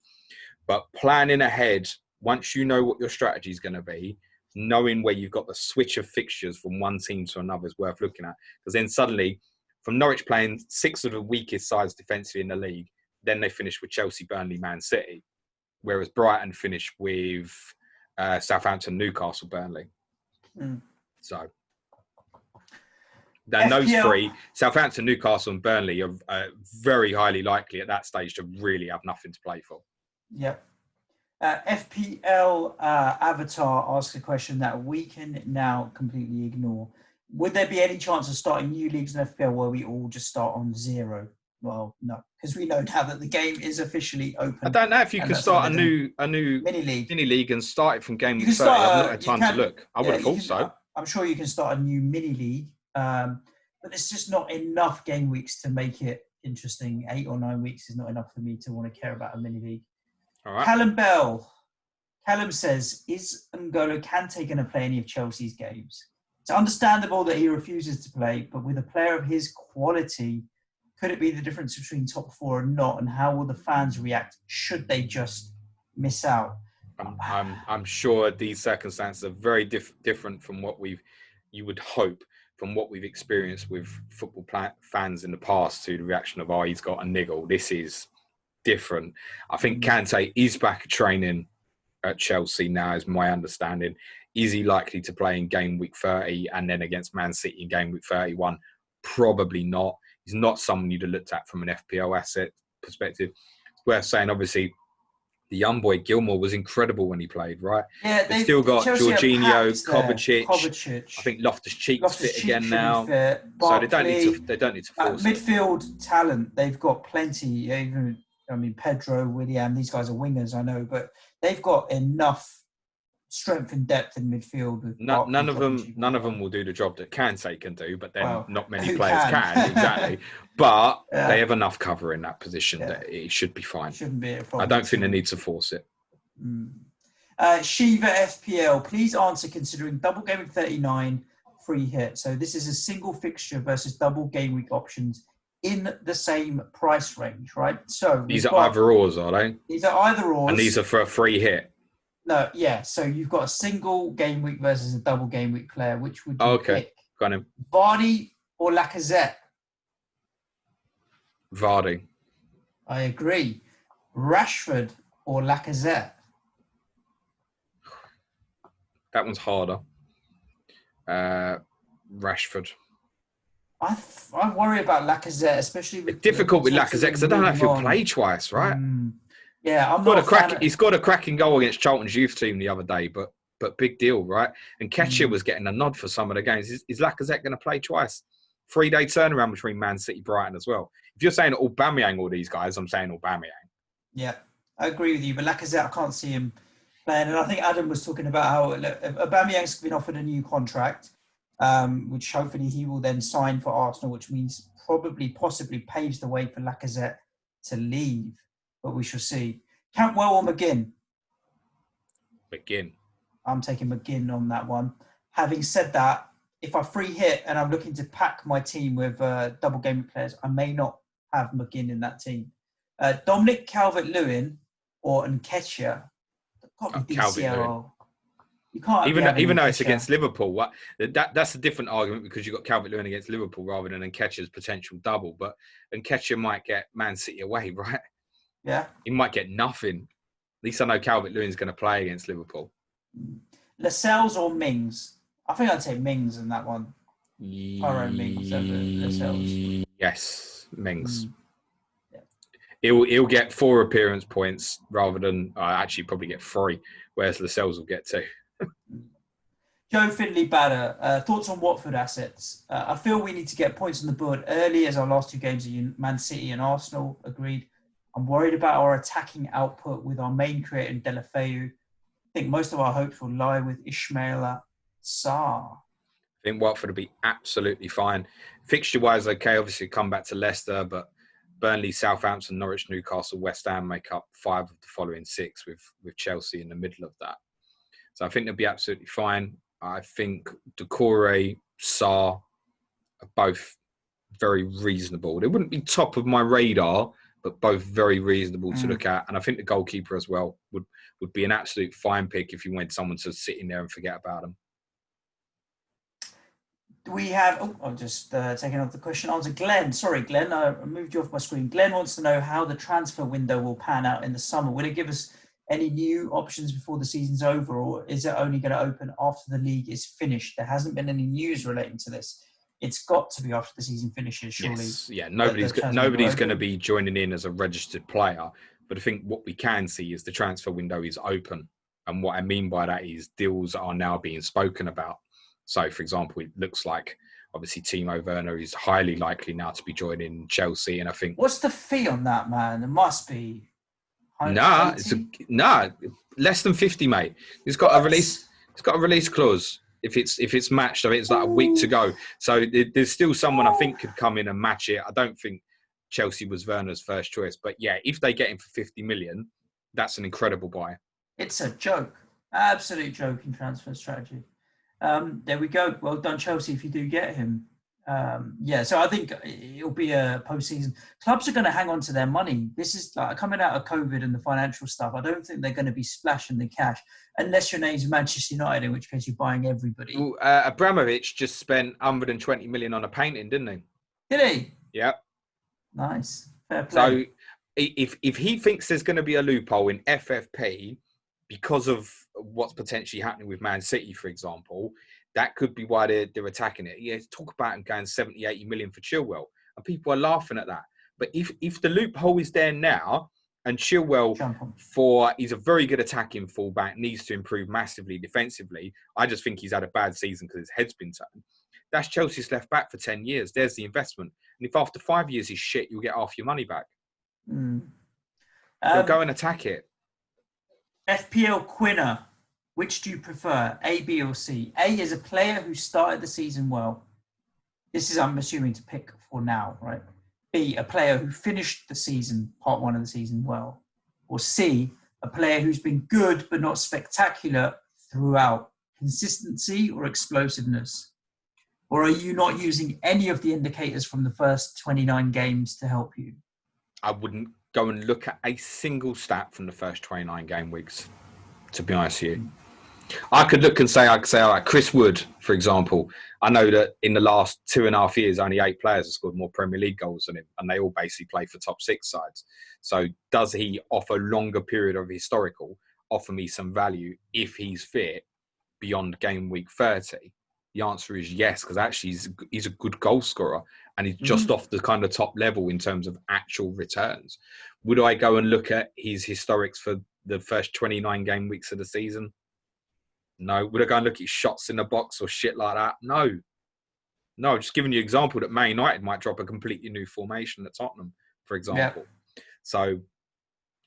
But planning ahead, once you know what your strategy is going to be, knowing where you've got the switch of fixtures from one team to another is worth looking at. Because then suddenly, from Norwich playing 6 of the weakest sides defensively in the league, then they finish with Chelsea, Burnley, Man City. Whereas Brighton finished with Southampton, Newcastle, Burnley. So, then those 3, Southampton, Newcastle and Burnley, are very highly likely at that stage to really have nothing to play for. Yep. FPL Avatar asks a question that we can now completely ignore. Would there be any chance of starting new leagues in FPL where we all just start on 0? Well, no, because we know now that the game is officially open. I don't know if you can start a new mini league and start it from game week 30. I've not had time to look. I would have thought so. I'm sure you can start a new mini league, but there's just not enough game weeks to make it interesting. 8 or 9 weeks is not enough for me to want to care about a mini league. All right. Callum Bell. Callum says, is N'Golo Kante going to play any of Chelsea's games? It's understandable that he refuses to play, but with a player of his quality, could it be the difference between top 4 and not? And how will the fans react should they just miss out? I'm sure these circumstances are very different from what you would hope from what we've experienced with football fans in the past to the reaction of, oh, he's got a niggle. This is different. I think Kante is back training at Chelsea now, is my understanding. Is he likely to play in game week 30 and then against Man City in game week 31? Probably not. He's not someone you'd have looked at from an FPL asset perspective. It's worth saying, obviously, the young boy Gilmore was incredible when he played, right? Yeah, they've still got Jorginho, Kovacic. Kovacic. I think Loftus-Cheek's fit again now. Fit. So they don't need to force it. Midfield talent, they've got plenty. Even, I mean, Pedro, Willian, these guys are wingers, I know, but they've got enough strength and depth in midfield. None of them will do the job that Kante can do, but then not many players can. Exactly. But they have enough cover in that position that it should be fine. Shouldn't be a problem. I don't think they need to force it. Shiva FPL, please answer considering double game week 39 free hit. So this is a single fixture versus double game week options in the same price range, right? So these are either ors, are they? These are either ors. And these are for a free hit. No, yeah. So you've got a single game week versus a double game week player. Which would you pick? Got him. Vardy or Lacazette? Vardy. I agree. Rashford or Lacazette? That one's harder. Rashford. I worry about Lacazette, especially with... It's difficult with Lacazette because I don't know if he'll play twice, right? Yeah, I'm not He scored a cracking goal against Charlton's youth team the other day, but big deal, right? And Ketcher was getting a nod for some of the games. Is Lacazette going to play twice? 3-day turnaround between Man City, Brighton as well. If you're saying Aubameyang or these guys, I'm saying Aubameyang. Yeah, I agree with you. But Lacazette, I can't see him playing. And I think Adam was talking about how Aubameyang's been offered a new contract, which hopefully he will then sign for Arsenal, which means possibly paves the way for Lacazette to leave. But we shall see. Cantwell or McGinn? McGinn. I'm taking McGinn on that one. Having said that, if I free hit and I'm looking to pack my team with double game players, I may not have McGinn in that team. Dominic Calvert-Lewin or Nketiah? Calvert-Lewin. You can't even though it's against Liverpool. That's a different argument because you've got Calvert-Lewin against Liverpool rather than Nketiah's potential double. But Nketiah might get Man City away, right? Yeah. He might get nothing. At least I know Calvert-Lewin's going to play against Liverpool. Lascelles or Mings? I think I'd say Mings in that one. Tyrone Mings over Lascelles. Yes, Mings. He'll get 4 appearance points rather than actually probably get 3, whereas Lascelles will get 2. Joe Findlay Batter, thoughts on Watford assets? I feel we need to get points on the board early as our last 2 games are Man City and Arsenal. Agreed. I'm worried about our attacking output with our main creator in Deulofeu. I think most of our hopes will lie with Ismaila Sarr. I think Watford will be absolutely fine. Fixture-wise, okay, obviously come back to Leicester, but Burnley, Southampton, Norwich, Newcastle, West Ham make up 5 of the following 6 with Chelsea in the middle of that. So I think they'll be absolutely fine. I think Doucouré, Sarr are both very reasonable. They wouldn't be top of my radar, but both very reasonable to look at. And I think the goalkeeper as well would be an absolute fine pick if you wanted someone to sit in there and forget about them. We have, I'm just taking off the question. Answer Glenn. Sorry, Glenn, I moved you off my screen. Glenn wants to know how the transfer window will pan out in the summer. Will it give us any new options before the season's over, or is it only going to open after the league is finished? There hasn't been any news relating to this. It's got to be after the season finishes, surely. Yes. Yeah, nobody's going to be joining in as a registered player. But I think what we can see is the transfer window is open. And what I mean by that is deals are now being spoken about. So, for example, it looks like, obviously, Timo Werner is highly likely now to be joining Chelsea. And I think... What's the fee on that, man? It must be... Less than 50, mate. It's got a release clause. If it's matched, I think it's like a week to go. So there's still someone I think could come in and match it. I don't think Chelsea was Werner's first choice. But yeah, if they get him for 50 million, that's an incredible buy. It's a joke. Absolute joke in transfer strategy. There we go. Well done, Chelsea, if you do get him. So I think it'll be a postseason. Clubs are going to hang on to their money. This is like coming out of COVID and the financial stuff. I don't think they're going to be splashing the cash unless your name's Manchester United, in which case you're buying everybody. Well, Abramovich just spent 120 million on a painting, didn't he? Did he? Yeah. Nice. Fair play. So if he thinks there's going to be a loophole in FFP because of what's potentially happening with Man City, for example, that could be why they're attacking it. Yeah, talk about him going 70, 80 million for Chilwell. And people are laughing at that. But if the loophole is there now, and Chilwell, he's a very good attacking fullback, needs to improve massively defensively. I just think he's had a bad season because his head's been turned. That's Chelsea's left back for 10 years. There's the investment. And if after 5 years he's shit, you'll get half your money back. So go and attack it. FPL Quinner. Which do you prefer, A, B, or C? A is a player who started the season well. This is, I'm assuming, to pick for now, right? B, a player who finished the season, part one of the season, well. Or C, a player who's been good but not spectacular throughout. Consistency or explosiveness? Or are you not using any of the indicators from the first 29 games to help you? I wouldn't go and look at a single stat from the first 29 game weeks, to be honest with you. I could look and say, like Chris Wood, for example. I know that in the last 2.5 years, only 8 players have scored more Premier League goals than him, and they all basically play for top 6 sides. So does he offer a longer period of historical, offer me some value if he's fit beyond game week 30? The answer is yes, because actually he's a good goal scorer, and he's just off the kind of top level in terms of actual returns. Would I go and look at his historics for the first 29 game weeks of the season? No. Would I go and look at shots in the box or shit like that? No. Just giving you an example that Man United might drop a completely new formation at Tottenham, for example. Yeah. So,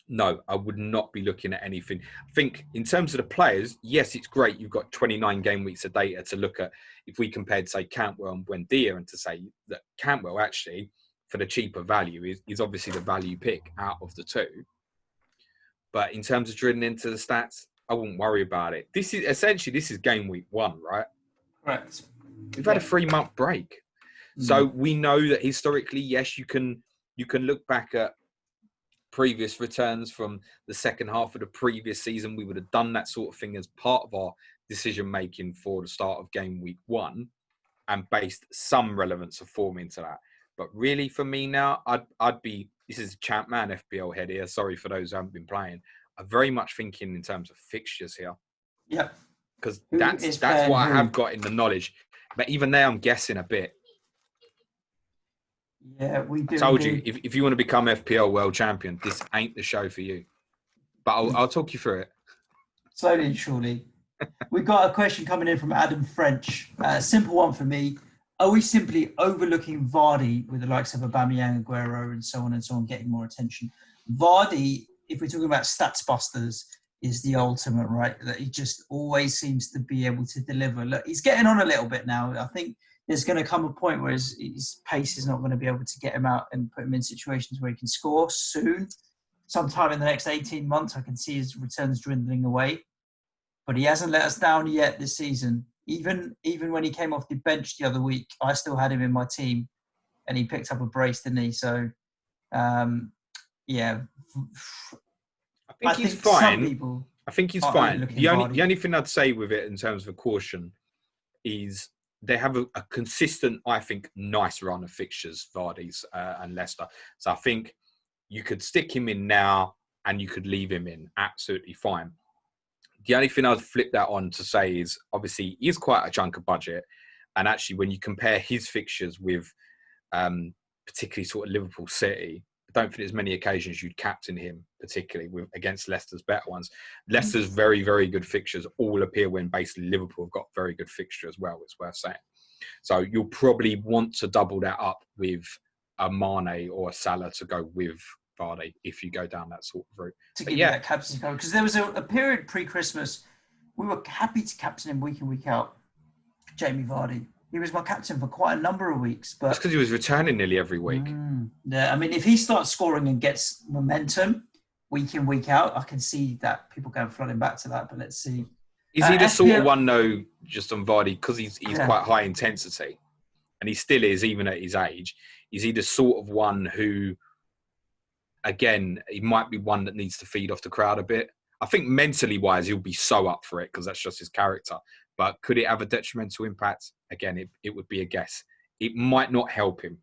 no, I would not be looking at anything. I think in terms of the players, yes, it's great. You've got 29 game weeks of data to look at. If we compared, say, Cantwell and Buendia, and to say that Cantwell actually, for the cheaper value, is obviously the value pick out of the two. But in terms of drilling into the stats, I wouldn't worry about it. This is game week 1, right? Correct. We've had a 3-month break. So we know that historically, yes, you can look back at previous returns from the second half of the previous season. We would have done that sort of thing as part of our decision making for the start of game week 1 and based some relevance of form into that. But really, for me now, I'd be, this is Champ Man FPL head here. Sorry for those who haven't been playing. I'm very much thinking in terms of fixtures here. Yeah. Because that's what I have got in the knowledge. But even there, I'm guessing a bit. Yeah, we do. I told you, if you want to become FPL world champion, this ain't the show for you. But I'll talk you through it. Slowly and surely. We've got a question coming in from Adam French. Simple one for me. Are we simply overlooking Vardy with the likes of Aubameyang, Aguero, and so on, getting more attention? Vardy, if we're talking about stats busters, is the ultimate, right? That he just always seems to be able to deliver. Look, he's getting on a little bit now. I think there's going to come a point where his pace is not going to be able to get him out and put him in situations where he can score soon. Sometime in the next 18 months, I can see his returns dwindling away. But he hasn't let us down yet this season. Even when he came off the bench the other week, I still had him in my team, and he picked up a brace, didn't he? So, yeah. I think he's fine. I think he's fine. The only thing I'd say with it in terms of a caution is they have a consistent, I think, nice run of fixtures, Vardy's and Leicester. So I think you could stick him in now and you could leave him in absolutely fine. The only thing I'd flip that on to say is, obviously, he's quite a chunk of budget. And actually, when you compare his fixtures with particularly sort of Liverpool City, I don't think there's many occasions you'd captain him, particularly against Leicester's better ones. Leicester's very, very good fixtures all appear when basically Liverpool have got very good fixture as well, it's worth saying. So you'll probably want to double that up with a Mane or a Salah to go with Vardy if you go down that sort of route. To give you that captaincy card. Because there was a period pre-Christmas, we were happy to captain him week in, week out, Jamie Vardy. he was my captain for quite a number of weeks. But that's because he was returning nearly every week. Yeah, I mean, if he starts scoring and gets momentum week in, week out, I can see that people going flooding back to that. But let's see. Is he the FPL, sort of one, though, just on Vardy, because he's quite high intensity, and he still is, even at his age, is he the sort of one who, again, he might be one that needs to feed off the crowd a bit? I think mentally wise, he'll be so up for it because that's just his character. But could it have a detrimental impact? Again, it would be a guess. It might not help him,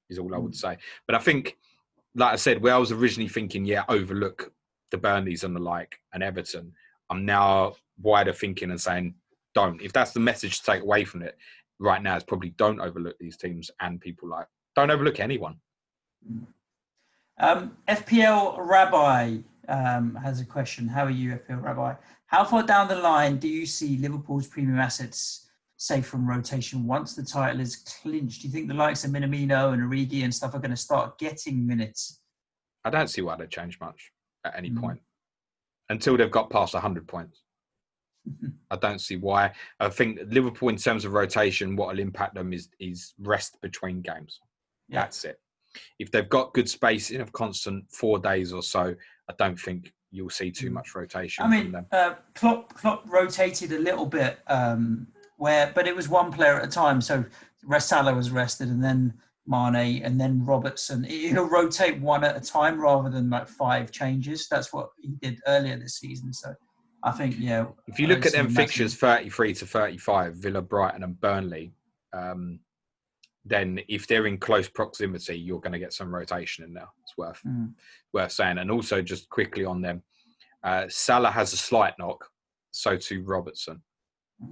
is all I would say. But I think, like I said, where I was originally thinking, overlook the Burnleys and the like and Everton, I'm now wider thinking and saying, don't. If that's the message to take away from it right now, it's probably don't overlook these teams and people like, don't overlook anyone. FPL Rabbi has a question. How are you, FPL Rabbi? How far down the line do you see Liverpool's premium assets safe from rotation once the title is clinched? Do you think the likes of Minamino and Origi and stuff are going to start getting minutes? I don't see why they change much at any point until they've got past 100 points. I don't see why. I think Liverpool, in terms of rotation, what will impact them is rest between games. Yeah. That's it. If they've got good space in a constant 4 days or so, I don't think you'll see too much rotation. I mean, Klopp rotated a little bit, but it was one player at a time. So Salah was rested, and then Mane, and then Robertson. He'll rotate one at a time rather than like 5 changes. That's what he did earlier this season. So I think, if you look at them fixtures, 33 to 35, Villa, Brighton, and Burnley. Then if they're in close proximity, you're going to get some rotation in there. It's worth saying. And also just quickly on them, Salah has a slight knock, so too Robertson.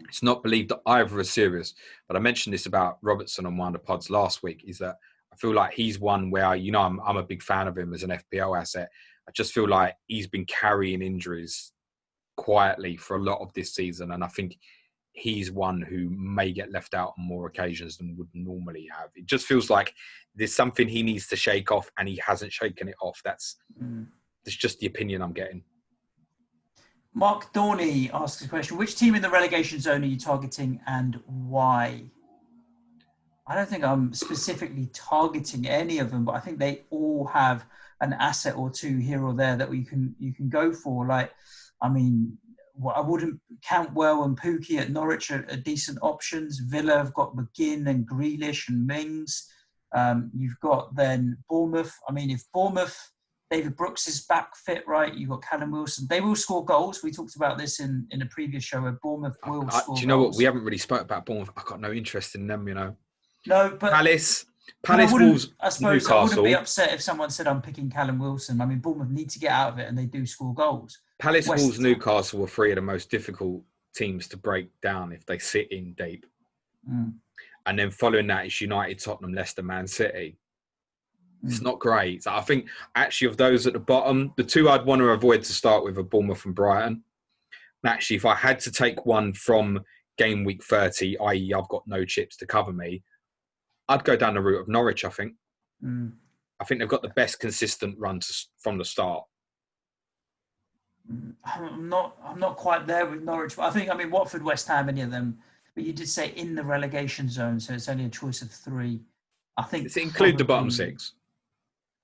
It's not believed that either are serious, but I mentioned this about Robertson on one of the pods last week, is that I feel like he's one where, I'm a big fan of him as an FPL asset. I just feel like he's been carrying injuries quietly for a lot of this season, and I think he's one who may get left out on more occasions than would normally have. It just feels like there's something he needs to shake off, and he hasn't shaken it off. That's just the opinion I'm getting. Mark Dorney asks a question. Which team in the relegation zone are you targeting and why? I don't think I'm specifically targeting any of them, but I think they all have an asset or two here or there that you can go for. Like, I mean, I wouldn't Cantwell and Pookie at Norwich are decent options. Villa have got McGinn and Grealish and Mings. You've got then Bournemouth. I mean, if David Brooks is back fit, right, you've got Callum Wilson. They will score goals. We talked about this in a previous show where Bournemouth will score goals. Do you know what? We haven't really spoke about Bournemouth. I've got no interest in them, No, but Palace, Wolves, I suppose Newcastle. I wouldn't be upset if someone said I'm picking Callum Wilson. I mean, Bournemouth need to get out of it, and they do score goals. Palace, Wolves, Newcastle were 3 of the most difficult teams to break down if they sit in deep. And then following that is United, Tottenham, Leicester, Man City. It's not great. So I think actually of those at the bottom, the 2 I'd want to avoid to start with are Bournemouth and Brighton. And actually, if I had to take one from game week 30, i.e. I've got no chips to cover me, I'd go down the route of Norwich, I think. I think they've got the best consistent run from the start. I'm not quite there with Norwich, but I mean, Watford, West Ham, any of them. But you did say in the relegation zone, so it's only a choice of 3. I think. Does it include the bottom 6?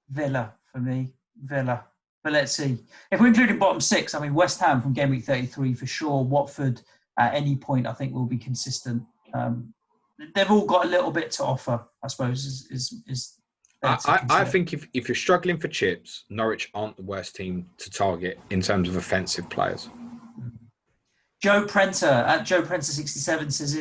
Villa for me, Villa. But let's see. If we're including bottom 6, I mean, West Ham from game week 33 for sure. Watford at any point, I think, will be consistent. They've all got a little bit to offer, I suppose. I think if you're struggling for chips, Norwich aren't the worst team to target in terms of offensive players. Joe Prenter at Joe Prenter 67 says,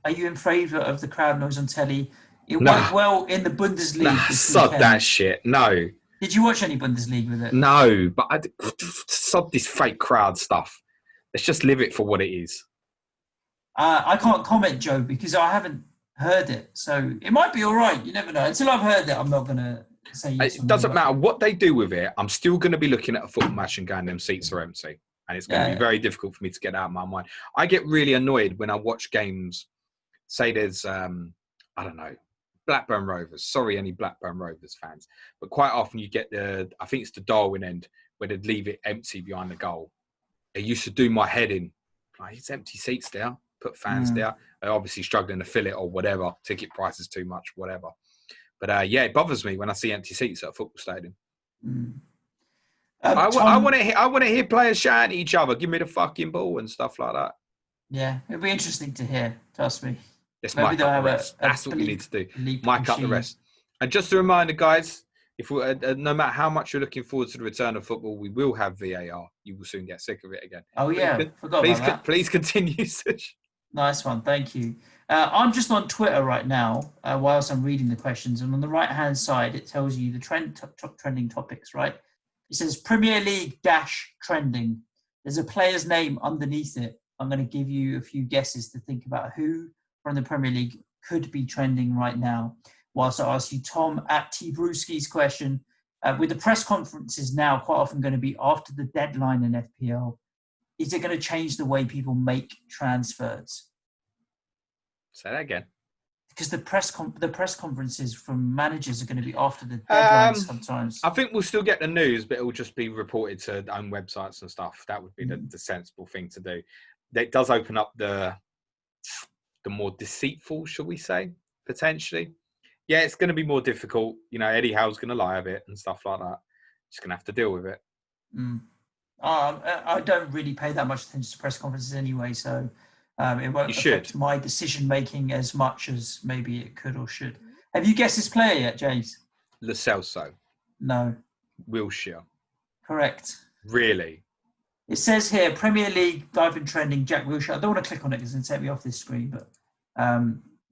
are you in favour of the crowd noise on telly? It went well in the Bundesliga. Sod that shit. No. Did you watch any Bundesliga with it? No, but sod this fake crowd stuff. Let's just live it for what it is. I can't comment, Joe, because I haven't heard it. So it might be all right. You never know. Until I've heard it, I'm not going to say yes. It doesn't matter what they do with it. I'm still going to be looking at a football match and going, them seats are empty. And it's going to be very difficult for me to get out of my mind. I get really annoyed when I watch games. Say there's, I don't know, Blackburn Rovers. Sorry, any Blackburn Rovers fans. But quite often you get I think it's the Darwin end, where they'd leave it empty behind the goal. It used to do my head in. Like, it's empty seats there. put fans there. They're obviously struggling to fill it or whatever. Ticket prices too much, whatever. But yeah, it bothers me when I see empty seats at a football stadium. I want to hear players shouting at each other, give me the fucking ball and stuff like that. Yeah, it'll be interesting to hear. Trust me. Let's mic up the rest. That's what we need to do. Mic up the rest. And just a reminder, guys, if we, no matter how much you're looking forward to the return of football, we will have VAR. You will soon get sick of it again. Oh yeah, forgot about that. Please continue, Suj. Nice one, thank you. I'm just on Twitter right now whilst I'm reading the questions, and on the right-hand side, it tells you the top trending topics, right? It says Premier League -trending. There's a player's name underneath it. I'm going to give you a few guesses to think about who from the Premier League could be trending right now. Whilst I ask you, Tom, at T. Brewski's question, with the press conferences now quite often going to be after the deadline in FPL, is it going to change the way people make transfers? Say that again. Because the press conferences from managers are going to be after the deadline sometimes. I think we'll still get the news, but it will just be reported to own websites and stuff. That would be the sensible thing to do. It does open up the more deceitful, shall we say, potentially. Yeah, it's going to be more difficult. You know, Eddie Howe's going to lie a bit and stuff like that. Just going to have to deal with it. I don't really pay that much attention to press conferences anyway, so it won't affect my decision-making as much as maybe it could or should. Have you guessed his player yet, James? Lo Celso. No. Wilshere. Correct. Really? It says here, Premier League diving trending, Jack Wilshere. I don't want to click on it because it's going to take me off this screen, but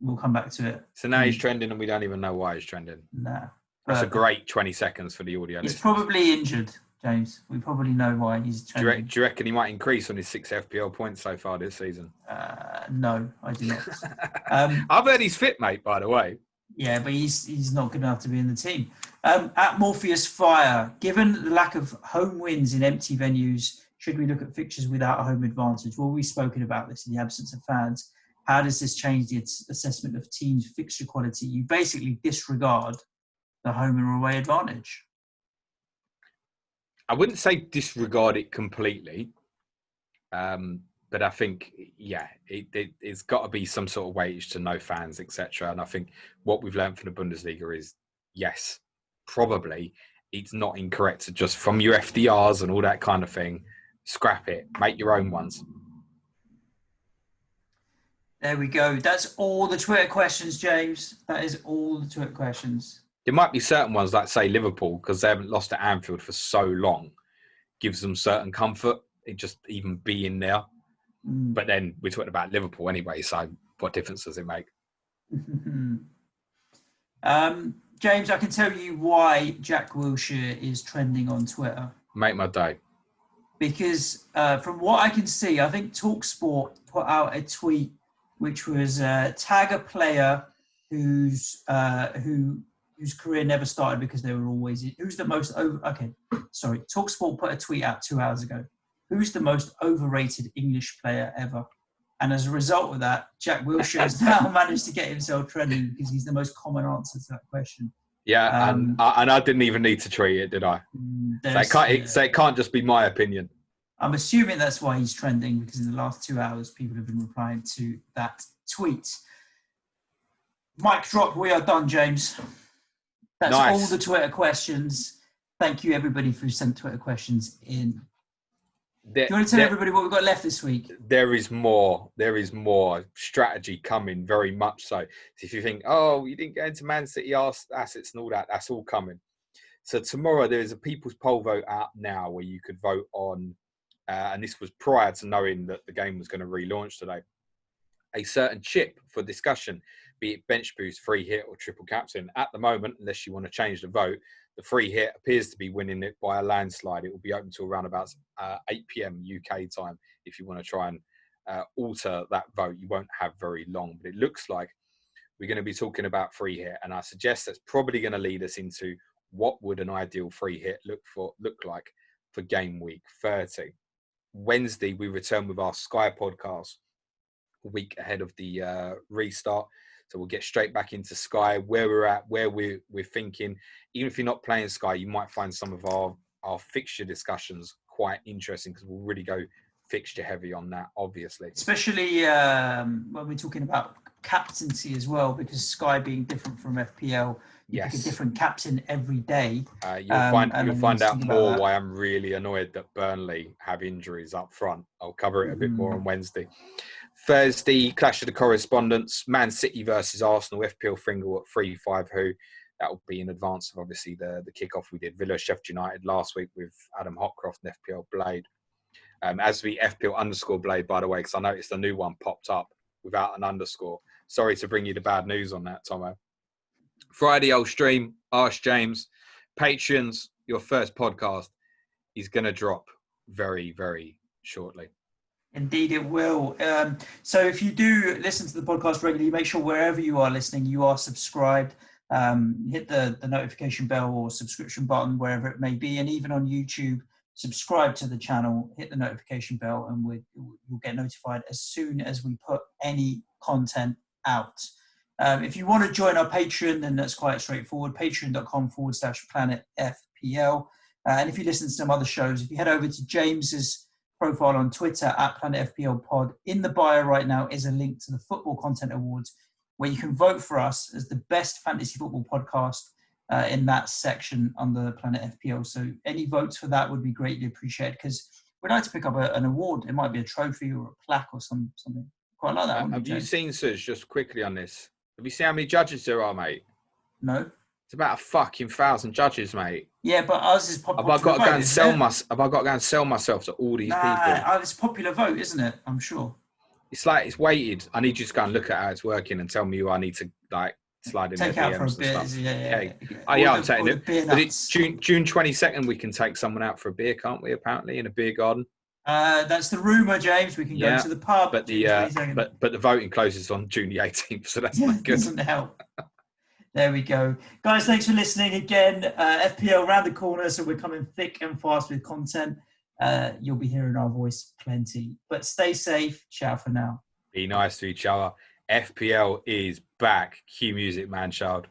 we'll come back to it. So now he's trending and we don't even know why he's trending. No. That's a great 20 seconds for the audio. He's probably injured, James. We probably know why he's trending. Do you reckon he might increase on his 6 FPL points so far this season? No, I do not. I've heard he's fit, mate, by the way. Yeah, but he's not good enough to be in the team. At Morpheus Fire, given the lack of home wins in empty venues, should we look at fixtures without a home advantage? Well, we've spoken about this in the absence of fans. How does this change the assessment of teams' fixture quality? You basically disregard the home and away advantage. I wouldn't say disregard it completely, but I think, yeah, it's got to be some sort of weightage to no fans, etc. And I think what we've learned from the Bundesliga is, yes, probably it's not incorrect to just, from your FDRs and all that kind of thing, scrap it, make your own ones. There we go. That's all the Twitter questions, James. That is all the Twitter questions. There might be certain ones, like, say, Liverpool, because they haven't lost at Anfield for so long, gives them certain comfort. It just even being there. But then we're talking about Liverpool anyway, so what difference does it make? James, I can tell you why Jack Wilshere is trending on Twitter. Make my day. Because from what I can see, I think TalkSport put out a tweet which was tag a player whose career never started because they were always in. Who's the most TalkSport put a tweet out 2 hours ago. Who's the most overrated English player ever? And as a result of that, Jack Wilshere has now managed to get himself trending because he's the most common answer to that question. Yeah, and I didn't even need to tweet it, did I? So it can't just be my opinion. I'm assuming that's why he's trending, because in the last 2 hours, people have been replying to that tweet. Mic drop, we are done, James. That's nice. All the Twitter questions. Thank you, everybody, who sent Twitter questions in. Do you want to tell everybody what we've got left this week? There is more. There is more strategy coming, very much so. So if you think, oh, you didn't go into Man City assets and all that, that's all coming. So tomorrow there is a people's poll vote out now where you could vote on, and this was prior to knowing that the game was going to relaunch today, a certain chip for discussion, be it bench boost, free hit or triple captain. At the moment, unless you want to change the vote, the free hit appears to be winning it by a landslide. It will be open till around about 8 p.m. UK time. If you want to try and alter that vote, you won't have very long. But it looks like we're going to be talking about free hit. And I suggest that's probably going to lead us into what would an ideal free hit look like for game week 30. Wednesday, we return with our Sky podcast a week ahead of the restart. So we'll get straight back into Sky, where we're at, where we're thinking. Even if you're not playing Sky, you might find some of our fixture discussions quite interesting because we'll really go fixture heavy on that, obviously. Especially when we're talking about captaincy as well, because Sky being different from FPL, you pick a different captain every day. You'll find out more why I'm really annoyed that Burnley have injuries up front. I'll cover it a bit more on Wednesday. Thursday, clash of the correspondents, Man City versus Arsenal, FPL Fringle at 3-5 who. That will be in advance of, obviously, the kickoff we did. Villa, Sheffield United last week with Adam Hotcroft and FPL Blade. As the FPL _ Blade, by the way, because I noticed a new one popped up without an underscore. Sorry to bring you the bad news on that, Tomo. Friday, old stream, Suj James. Patreons, your first podcast is going to drop very, very shortly. Indeed, it will. So if you do listen to the podcast regularly, make sure wherever you are listening, you are subscribed. Hit the notification bell or subscription button, wherever it may be. And even on YouTube, subscribe to the channel, hit the notification bell, and you'll get notified as soon as we put any content out. If you want to join our Patreon, then that's quite straightforward. Patreon.com/PlanetFPL. And if you listen to some other shows, if you head over to James's profile on Twitter @PlanetFPLPod, in the bio right now is a link to the Football Content Awards, where you can vote for us as the best fantasy football podcast in that section under Planet FPL. So any votes for that would be greatly appreciated, because we'd like to pick up an award. It might be a trophy or a plaque or something. Quite like that. Have you seen, Suj, just quickly on this? Have you seen how many judges there are, mate? No. It's about 1,000 judges, mate. Yeah, but ours is popular. Have I got to go and sell myself to all these people? It's popular vote, isn't it? I'm sure. It's like it's weighted. I need you to go and look at how it's working and tell me who I need to slide in take their out for a DMs beer. and stuff. Yeah. I'm taking it. But it's June 22nd. We can take someone out for a beer, can't we? Apparently, in a beer garden. That's the rumor, James. We can go to the pub. But the voting closes on June the 18th, so that's not good. Doesn't help. There we go, guys. Thanks for listening again. FPL around the corner, so we're coming thick and fast with content. You'll be hearing our voice plenty. But stay safe. Ciao for now. Be nice to each other. FPL is back. Cue music, man, child.